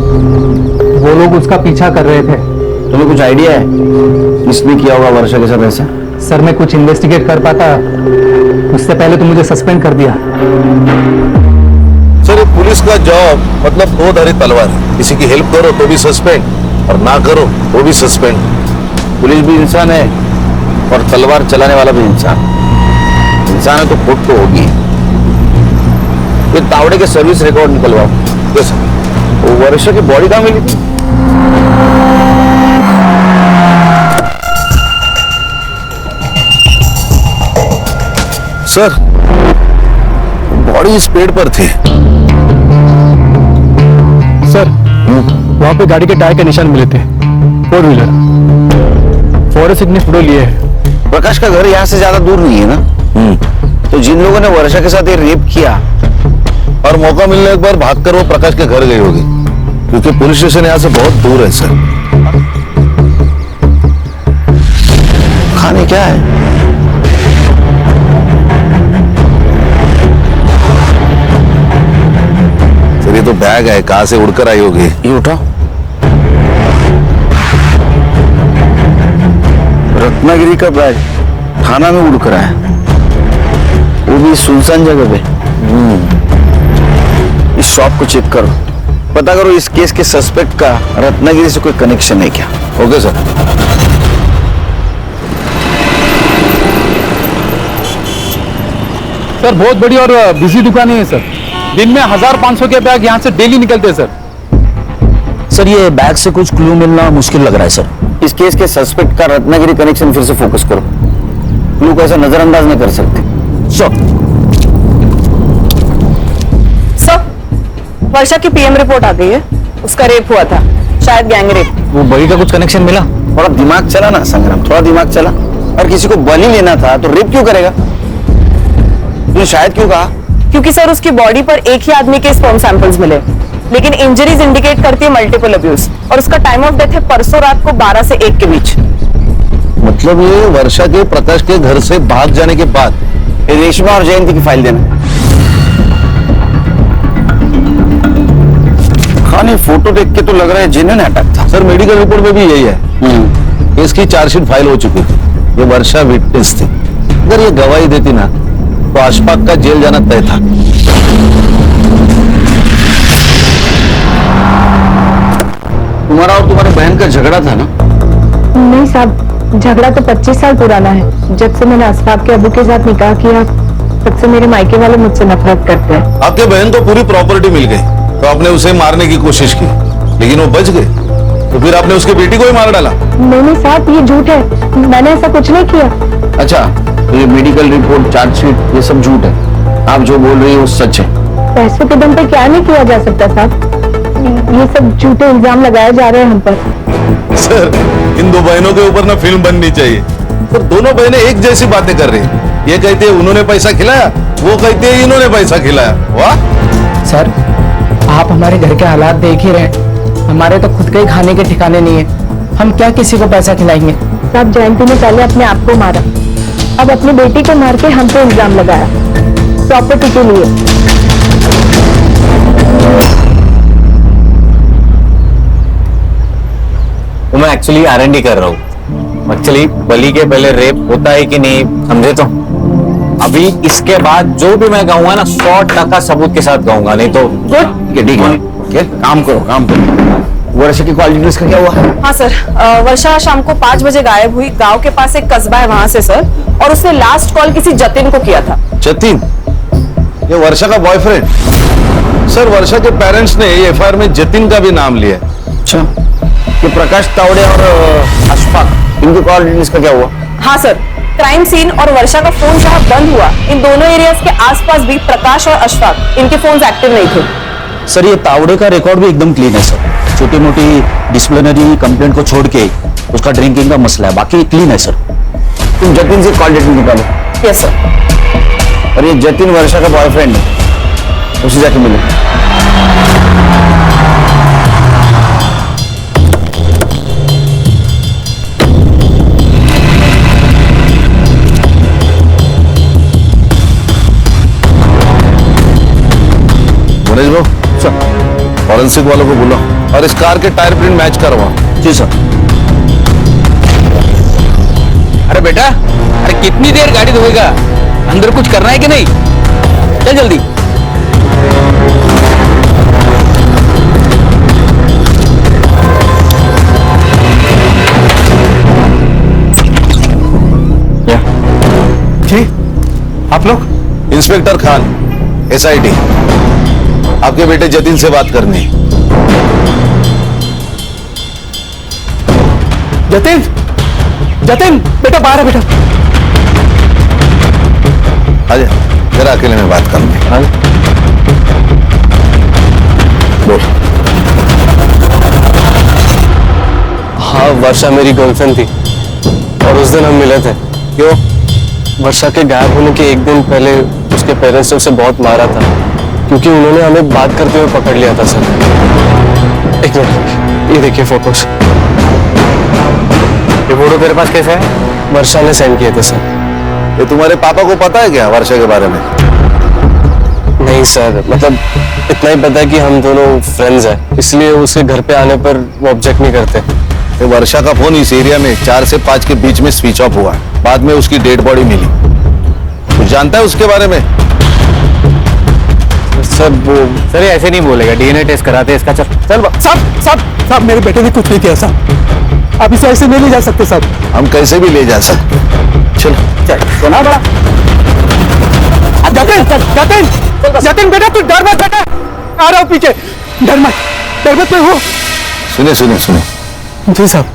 वो लोग उसका पीछा कर रहे थे। तुम्हें कुछ आइडिया है किसने किया होगा वर्षा के साथ ऐसा? सर, मैं कुछ इन्वेस्टिगेट कर पाता, उससे पहले तो मुझे सस्पेंड कर दिया। सर, ये पुलिस का जॉब मतलब दो धारी तलवार है। किसी की हेल्प करो तो भी सस्पेंड और ना करो वो भी सस्पेंड। पुलिस भी इंसान है और तलवार चलाने वाला भी इंसान है, तो खोट तो होगी। ये तावड़े के सर्विस रिकॉर्ड निकलवाओ। वो वर्षा की बॉडी कहाँ मिली थी? सर, बॉडी इस पेड़ पर थी। सर, वहां पे गाड़ी के टायर के निशान मिले थे। 4 व्हीलर। फॉरेंसिक ने फोटो लिए है। प्रकाश का घर यहाँ से ज्यादा दूर नहीं है ना? तो जिन लोगों ने वर्षा के साथ ये रेप किया और मौका मिलने एक बार भागकर वो प्रकाश के घर गई होगी, क्योंकि पुलिस स्टेशन यहाँ से बहुत दूर है। सर, खाने क्या है? सर, ये तो बैग है, कहाँ से उड़कर आई होगी। ये उठाओ। रत्नागिरी का बैग थाना में उड़कर आया, वो भी सुनसान जगह पे। इस शॉप को चेक करो, पता करो इस केस के सस्पेक्ट का रत्नागिरी से कोई कनेक्शन है क्या? Okay sir. सर, बहुत बड़ी और बिजी दुकान है सर। दिन में 1500 के बैग यहाँ से डेली निकलते हैं सर। सर, ये बैग से कुछ क्लू मिलना मुश्किल लग रहा है सर। इस केस के सस्पेक्ट का रत्नागिरी कनेक्शन फिर से फोकस करो। क्लू को ऐसा नजरअंदाज नहीं कर सकते। सर, वर्षा की पीएम रिपोर्ट आ गई है। उसका रेप हुआ था, शायद गैंग रेप। वो बड़ी का कुछ कनेक्शन मिला? थोड़ा दिमाग चला ना संग्राम, थोड़ा दिमाग चला। और किसी को बलि लेना था तो रेप क्यों करेगा? तूने शायद क्यों कहा? क्योंकि सर उसकी बॉडी पर एक ही आदमी के स्पर्म सैंपल्स मिले, लेकिन इंजरीज इंडिकेट करती है मल्टीपल अब्यूज, और उसका टाइम ऑफ डेथ है परसों रात को 12 से 1 के बीच। मतलब ये वर्षा के प्रकाश के घर से भाग जाने के बाद। रेशमा और जयंती की फाइल देना। खाने फोटो देख के तो लग रहा है जेन्युइन अटैक था। सर, मेडिकल रिपोर्ट में भी यही है। इसकी चार्जशीट फाइल हो चुकी थी। ये वर्षा विटनेस थी। अगर ये गवाही देती ना तो अशफाक का जेल जाना तय था। तुम्हारा और तुम्हारे बहन का झगड़ा था ना? नहीं साहब, झगड़ा तो 25 साल पुराना है। जब से मैंने अशफाक के अबू के साथ निकाह किया, तब से मेरे मायके वाले मुझसे नफरत करते हैं। आपके बहन को पूरी प्रॉपर्टी मिल गई तो आपने उसे मारने की कोशिश की, लेकिन वो बच गए, तो फिर आपने उसकी बेटी को ही मार डाला। नहीं साहब, ये झूठ है। मैंने ऐसा कुछ नहीं किया। अच्छा, तो ये मेडिकल रिपोर्ट, चार्जशीट, ये सब झूठ है। आप जो बोल रही हो वो सच है। पैसों के दम पे क्या नहीं किया जा सकता साहब? ये सब झूठे इल्जाम लगाए जा रहे हैं हम पर। सर, इन दो बहनों के ऊपर ना फिल्म बननी चाहिए। सर, दोनों बहनें एक जैसी बातें कर रही हैं। ये कहते हैं उन्होंने पैसा खिलाया, वो कहते हैं इन्होंने पैसा खिलाया। वाह सर, आप हमारे घर के हालात देख ही रहे। हमारे तो खुद के ही खाने के ठिकाने नहीं है। हम क्या किसी को पैसा खिलाएंगे? साहब, जयंती ने पहले अपने आप को मारा, अब अपनी बेटी को मार के हम पे इल्जाम लगाया प्रॉपर्टी के लिए। तो मैं एक्चुअली R&D कर रहा हूँ। एक्चुअली बलि के पहले रेप होता है कि नहीं, समझे? तो अभी इसके बाद जो भी मैं गाऊंगा ना 100% सबूत के साथ गाऊंगा, नहीं तो ठीक है। काम करो। वर्षा की कॉल डिटेल्स का क्या हुआ? हाँ सर, वर्षा शाम को 5 बजे गायब हुई। गांव के पास एक कस्बा है वहां से सर, और उसने लास्ट कॉल किसी जतिन को किया था। जतिन, ये वर्षा का बॉयफ्रेंड? सर, वर्षा के पेरेंट्स ने एफआईआर में जतिन का भी नाम लिया है। अच्छा, ये प्रकाश तावड़े और अशफाक, इनकी कॉल डिटेल्स का क्या हुआ? हाँ सर, क्राइम सीन और वर्षा का फोन जहाँ बंद हुआ, इन दोनों एरियाज के आसपास भी प्रकाश और अशफाक, इनके फोन्स एक्टिव नहीं थे। सर, ये तावड़े का रिकॉर्ड भी एकदम क्लीन है सर। छोटी मोटी डिसिप्लिनरी कंप्लेंट को छोड़ के उसका ड्रिंकिंग का मसला है, बाकी क्लीन है सर। तुम जतिन से कॉल डिटेल निकालो। Yes sir. और ये जतिन वर्षा का बॉयफ्रेंड है, उसे जाके मिलो। गणेश भाऊ, फॉरेंसिक वालों को बोलो और इस कार के टायर प्रिंट मैच करवाओ। जी सर। अरे बेटा, अरे कितनी देर गाड़ी धोएगा? अंदर कुछ करना है कि नहीं? चल जल्दी। जी, आप लोग? Inspector Khan, SIT. आपके बेटे जतिन से बात करनी है। जतिन, जतिन बेटा बाहर है बेटा। आजा, जरा अकेले में बात करनी है। बोल। हाँ, वर्षा मेरी गर्लफ्रेंड थी और उस दिन हम मिले थे। क्यों? वर्षा के गायब होने के एक दिन पहले उसके पेरेंट्स ने उसे बहुत मारा था, क्योंकि उन्होंने हमें बात करते हुए पकड़ लिया था सर। एक मिनट, ये देखिए फोटोज। ये फोटो तेरे पास कैसे है? वर्षा ने सेंड किए थे सर। ये तुम्हारे पापा को पता है क्या वर्षा के बारे में? नहीं सर, मतलब इतना ही पता है कि हम दोनों फ्रेंड्स हैं, इसलिए उसके घर पे आने पर वो ऑब्जेक्ट नहीं करते। ये वर्षा का फोन इस एरिया में 4 से 5 के बीच में स्विच ऑफ हुआ। बाद में उसकी डेड बॉडी मिली। कुछ जानता है उसके बारे में? सर वो सर ये ऐसे नहीं बोलेगा, डीएनए टेस्ट कराते हैं इसका। चल चल साहब मेरे बेटे ने कुछ नहीं किया साहब। आप इसे ऐसे नहीं ले जा सकते साहब। हम कैसे भी ले जा सकते। चलो चल, सुना बड़ा। जतिन बेटा तू डर मत बेटा, आ रहा हूँ पीछे। डर मत मैं हूँ। सुने सुने सुने। जी साहब।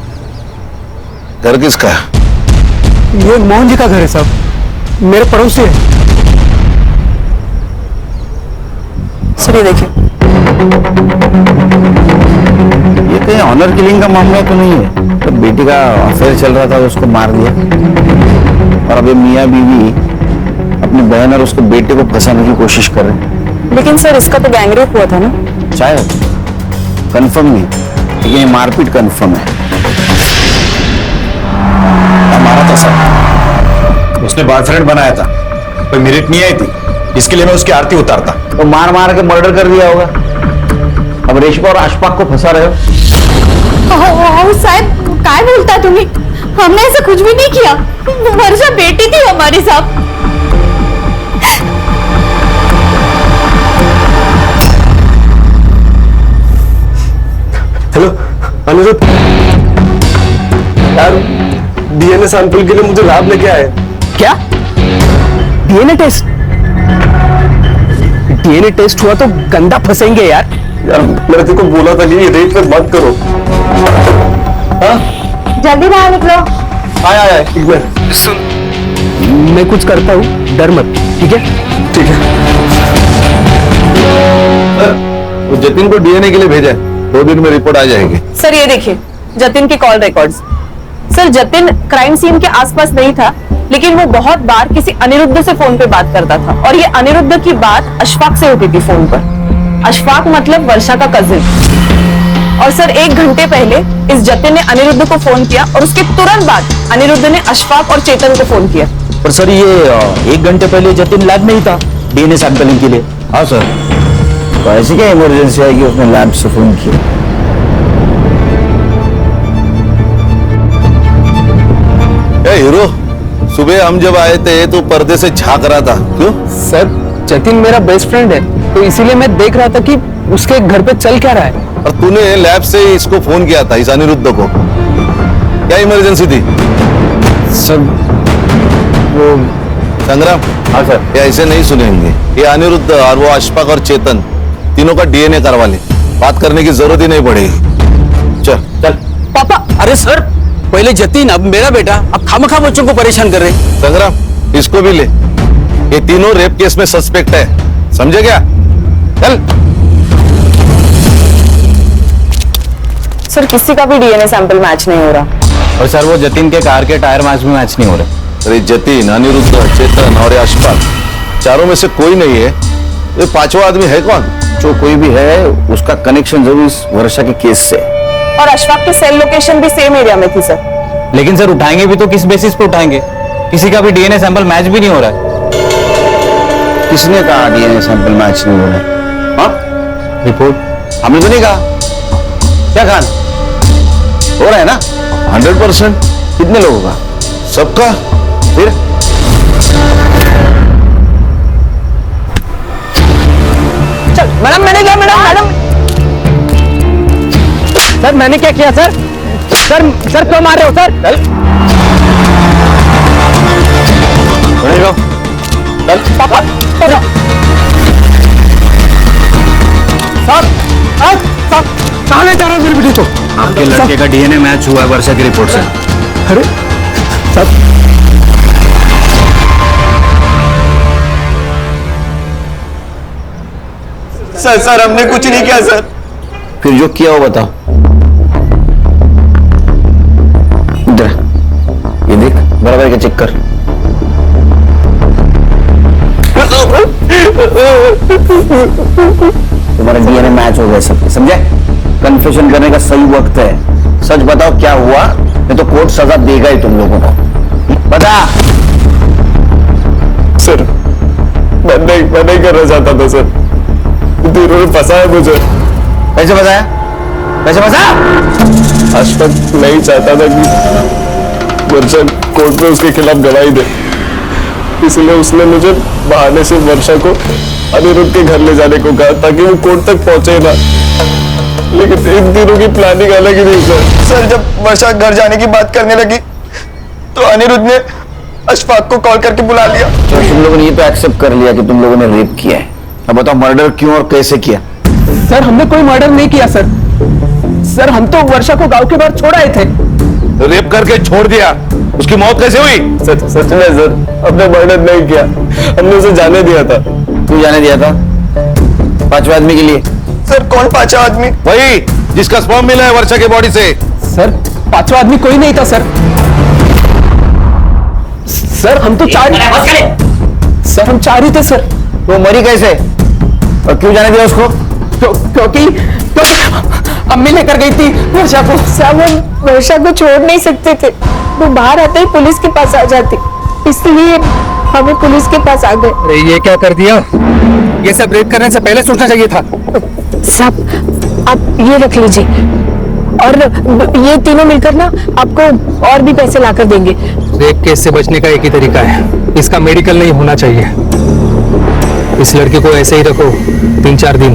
घर किसका है? ये मोहन जी का घर है साहब, मेरे पड़ोसी है। सर ये देखिए। ये कहीं ऑनर किलिंग का मामला तो नहीं है? तो बेटी का अफेयर चल रहा था, उसको मार दिया, और अब ये मियाँ बीवी अपनी बहन और उसके बेटे को फंसाने की कोशिश कर रहे हैं। लेकिन सर इसका तो गैंगरेप हुआ था ना? शायद, कंफर्म नहीं, लेकिन ये मारपीट कंफर्म है। मारा था सर, उसने बॉयफ्रेंड बनाया था, कोई मेरिट नहीं आई थी, इसके लिए मैं उसकी आरती उतारता। तो मार मार के मर्डर कर दिया होगा। अब रेशमा और अशफाक को फंसा रहे हो। साहब काय बोलता तुम्ही? हमने ऐसा कुछ भी नहीं किया। वर्षा बेटी थी हमारी साहब। हेलो अनिरुद्ध यार, डीएनए सैंपल के लिए मुझे लैब लेके आए। क्या? DNA test? डीएनए टेस्ट हुआ तो गंदा फंसेंगे यार। यार मैंने तेरे को बोला था कि ये रेट पे मत करो। हाँ? जल्दी बाहर निकलो। आया एक मिनट। सुन, मैं कुछ करता हूँ, डर मत, ठीक है? ठीक है। वो जतिन को डीएनए के लिए भेजा है, 2 दिन में रिपोर्ट आ जाएगी। सर ये देखिए जतिन की call records. Sir Jatin crime scene के आसपास नहीं था, लेकिन वो बहुत बार किसी अनिरुद्ध से फोन पे बात करता था, और ये अनिरुद्ध की बात अशफाक से होती थी फोन पर। अशफाक मतलब वर्षा का कजिन। और सर 1 घंटे पहले इस जतिन ने अनिरुद्ध को फोन किया, और उसके तुरंत बाद अनिरुद्ध ने अशफाक और चेतन को फोन किया। पर सर ये 1 घंटे पहले जतिन लैब में ही था डीएनए सैंपलिंग के लिए। हाँ सर, तो ऐसी क्या इमरजेंसी है कि उसने लैब से फोन किया? हीरो, सुबह हम जब आए थे तो पर्दे से झांक रहा था, क्यों? सर जतिन मेरा बेस्ट फ्रेंड है, तो इसीलिए मैं देख रहा था कि उसके घर पे चल क्या रहा है? और तूने लैब से इसको फोन किया था, इस अनिरुद्ध को, क्या इमरजेंसी थी? सर वो संग्राम, हाँ सर, ये ऐसे नहीं सुनेंगे। ये अनिरुद्ध और वो अशफाक और चेतन तीनों का डीएनए करवा ले, बात करने की जरूरत ही नहीं पड़ेगी। चल चल। पापा, अरे सर, पहले जतीन, अब मेरा बेटा, अब खामखा बच्चों को परेशान कर रहे हैं। संग्राम, इसको भी ले, ये तीनों रेप केस में सस्पेक्ट है, समझे क्या? चल। सर किसी का भी डीएनए सैंपल मैच नहीं हो रहा। और सर वो जतीन के कार के टायर मैच भी मैच नहीं हो रहे। अरे जतीन, अनिरुद्ध, चेतन और अशफाक, चारों में से कोई नहीं है। ये पांचवा आदमी है कौन? जो कोई भी है उसका कनेक्शन जरूर इस वर्षा के केस से। और अशफाक की सेल लोकेशन भी सेम एरिया में थी सर। लेकिन सर उठाएंगे भी तो किस बेसिस पे उठाएंगे? किसी का भी डीएनए सैंपल मैच भी नहीं हो रहा है। किसने कहा डीएनए सैंपल मैच नहीं हो रहा है? हाँ, रिपोर्ट हमने तो नहीं कहा। क्या कहा? हो रहा है ना 100%। कितने लोगों का? सबका। फिर चल मैडम, मैंने क्या मैडम? सर मैंने क्या किया सर? सर क्यों मार रहे हो सर? चल। चल पापा, साहब कहाँ ले जा रहे हो मेरी बेटी को? आपके लड़के का डीएनए मैच हुआ है वर्षा की रिपोर्ट से। अरे साहब, सर हमने कुछ नहीं किया सर। फिर जो किया हो बताओ। इधर ये देख, बराबर के चेक कर। तुम्हारा डीएनए मैच हो गया सब, समझे? कन्फेशन करने का सही वक्त है। सच बताओ क्या हुआ, नहीं तो कोर्ट सजा देगा ही तुम लोगों को। बता। सर मैं नहीं करना चाहता था सर, उन्होंने फंसाया मुझे। कैसे बताया? कैसे फंसा? अशफाक नहीं चाहता था कि वर्षा कोर्ट में उसके खिलाफ गवाही दे, इसलिए उसने मुझे बहाने से वर्षा को अनिरुद्ध के घर ले जाने को कहा ताकि वो कोर्ट तक पहुंचे ना। लेकिन इन दिनों की प्लानिंग अलग ही नहीं सर। सर जब वर्षा घर जाने की बात करने लगी तो अनिरुद्ध ने अशफाक को कॉल करके बुला लिया। तो तुम लोगों ने ये तो एक्सेप्ट कर लिया कि तुम लोगों ने रेप किया है। अब बताओ मर्डर क्यों और कैसे किया? सर हमने कोई मर्डर नहीं किया सर हम तो वर्षा को गांव के बाहर छोड़ आए थे। रेप करके छोड़ दिया, उसकी मौत कैसे हुई? सच में सर हमने मर्डर नहीं किया, हमने उसे जाने दिया था। तू जाने दिया था? पांचवा आदमी के लिए? सर कौन पांचवा आदमी? वही जिसका स्पर्म मिला है वर्षा के बॉडी से। सर पांचवा आदमी कोई नहीं था सर हम तो सर हम चार ही थे सर। वो मरी कैसे और क्यों जाने दिया उसको? क्योंकि अम्मी लेकर गई थी वर्षा को। सब हम वर्षा को छोड़ नहीं सकते थे, वो बाहर आते ही पुलिस के पास आ जाती, इसलिए हमें पुलिस के पास आ गए। अरे ये क्या कर दिया? ये सब रेप करने से पहले सोचना चाहिए था। साहब आप ये रख लीजिए, और ये तीनों मिलकर ना आपको और भी पैसे लाकर देंगे। रेप केस से बचने का एक ही तरीका है, इसका मेडिकल नहीं होना चाहिए। इस लड़के को ऐसे ही रखो 3-4 दिन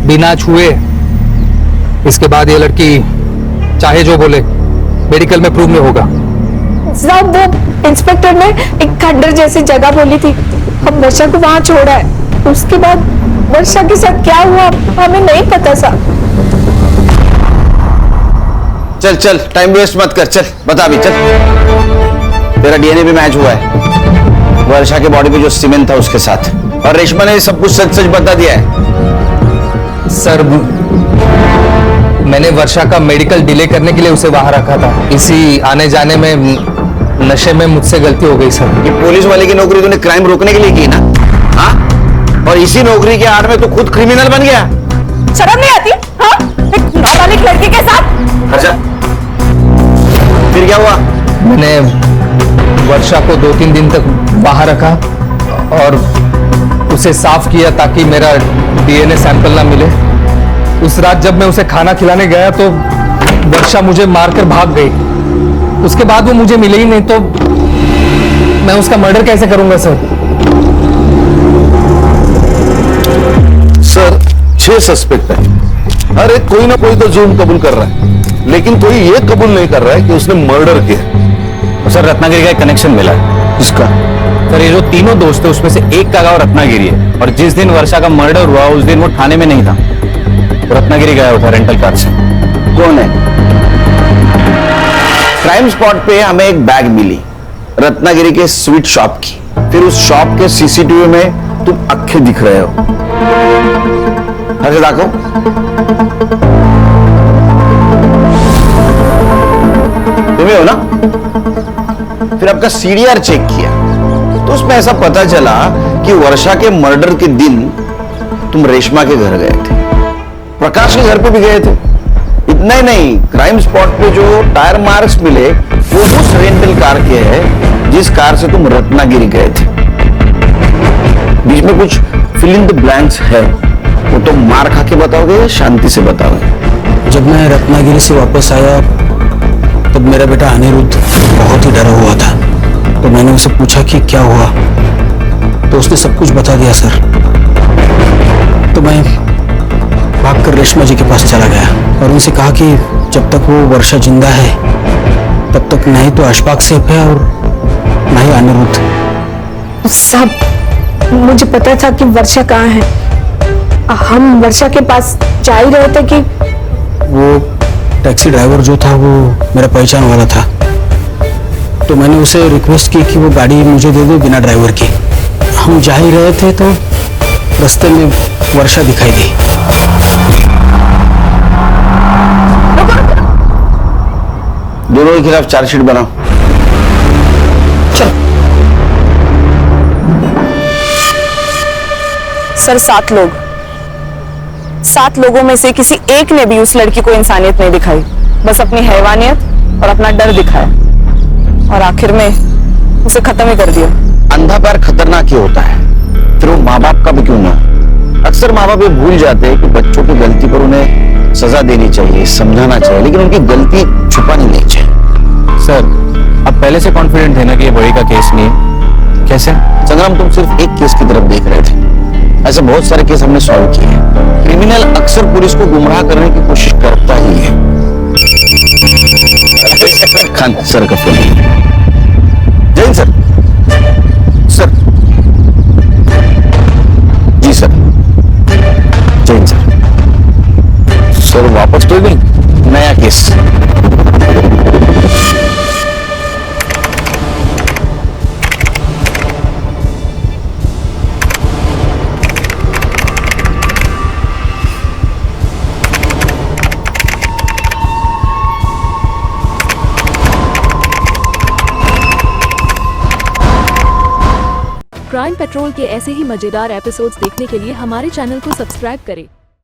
बिना छुए, इसके बाद ये लड़की चाहे जो बोले मेडिकल में प्रूव नहीं होगा। साहब वो इंस्पेक्टर ने एक खंडर जैसी जगह बोली थी, हम वर्षा को वहां छोड़ा है, उसके बाद वर्षा के साथ क्या हुआ हमें नहीं पता साहब। चल चल टाइम वेस्ट मत कर, चल बता भी, चल। तेरा डीएनए भी मैच हुआ है वर्षा के बॉडी पे जो सीमेंट था उसके साथ, और रेशमा ने सब कुछ सच सच बता दिया है। सर मैंने वर्षा का मेडिकल डिले करने के लिए उसे वहां रखा था, इसी आने जाने में नशे में मुझसे गलती हो गई सर। ये पुलिस वाले की नौकरी तूने क्राइम रोकने के लिए की ना? हाँ, और इसी नौकरी के आड़ में तू खुद क्रिमिनल बन गया। शर्म नहीं आती? हाँ, एक नाबालिग लड़की के साथ। अच्छा फिर क्या हुआ? मैंने वर्षा को 2-3 दिन तक बाहर रखा और उसे साफ किया ताकि मेरा डीएनए सैंपल ना मिले। उस रात जब मैं उसे खाना खिलाने गया तो वर्षा मुझे मारकर भाग गई, उसके बाद वो मुझे मिले ही नहीं, तो मैं उसका मर्डर कैसे करूंगा सर? सर 6 6 सस्पेक्ट है। हर एक कोई ना कोई तो जुर्म कबूल कर रहा है, लेकिन कोई ये कबूल नहीं कर रहा है कि उसने मर्डर किया। सर रत्नागिरी का एक कनेक्शन मिला है। इसका सर ये जो तीनों दोस्त है उसमें से एक का गांव रत्नागिरी है, और जिस दिन वर्षा का मर्डर हुआ उस दिन वो थाने में नहीं था, वो रत्नागिरी गया था रेंटल कार से। कौन है? क्राइम स्पॉट पे हमें एक बैग मिली रत्नागिरी के स्वीट शॉप की। फिर उस शॉप के सीसीटीवी में तुम अक्खे दिख रहे हो। ऐसे देखो, तुम्हें हो ना? फिर आपका सीडीआर चेक किया तो उसमें ऐसा पता चला कि वर्षा के मर्डर के दिन तुम रेशमा के घर गए थे, प्रकाश के घर पे भी गए थे। इतना ही नहीं, क्राइम स्पॉट पे जो टायर मार्क्स मिले वो उस रेंटल कार के हैं जिस कार से तुम रत्नागिरी गए थे। बीच में कुछ फिल इन द ब्लैंक्स है, वो तो मार खा के बताओगे या शांति से बताओगे? जब मैं रत्नागिरी से वापस आया तब मेरा बेटा अनिरुद्ध बहुत ही डरा हुआ था, तो मैंने उसे पूछा कि क्या हुआ, तो उसने सब कुछ बता दिया सर। तो मैं भागकर रेशमा जी के पास चला गया और उनसे कहा कि जब तक वो वर्षा जिंदा है तब तक नहीं तो अशफाक सेफ है और ना ही अनिरुद्ध। साहब मुझे पता था कि वर्षा कहाँ है। हम वर्षा के पास जा ही रहे थे कि वो टैक्सी ड्राइवर जो था वो मेरा पहचान वाला था, तो मैंने उसे रिक्वेस्ट की कि वो गाड़ी मुझे दे दे बिना ड्राइवर की। हम जा ही रहे थे तो रास्ते में वर्षा दिखाई दी। दोनों के खिलाफ चार्जशीट बनाओ। सर 7 लोग, 7 लोगों में से किसी एक ने भी उस लड़की को इंसानियत नहीं दिखाई, बस अपनी हैवानियत और अपना डर दिखाया और आखिर में उसे खत्म ही कर दिया। अंधा पैर खतरनाक ही होता है, फिर वो माँ बाप का भी क्यों ना। अक्सर माँ बाप ये भूल जाते हैं कि बच्चों की गलती पर उन्हें सजा देनी चाहिए, समझाना चाहिए, लेकिन उनकी गलती छुपानी नहीं चाहिए। सर आप पहले से कॉन्फिडेंट थे ना कि ये बड़ी का केस नहीं है? कैसे? संग्राम, तुम सिर्फ एक केस की तरफ देख रहे थे, ऐसे बहुत सारे केस हमने सॉल्व किए हैं। क्रिमिनल अक्सर पुलिस को गुमराह करने की कोशिश करता ही है। खान सर का फोन। जैन सर। सर जी सर। जैन सर। सर वापस तो नहीं, नया केस। क्राइम पेट्रोल के ऐसे ही मजेदार एपिसोड्स देखने के लिए हमारे चैनल को सब्सक्राइब करें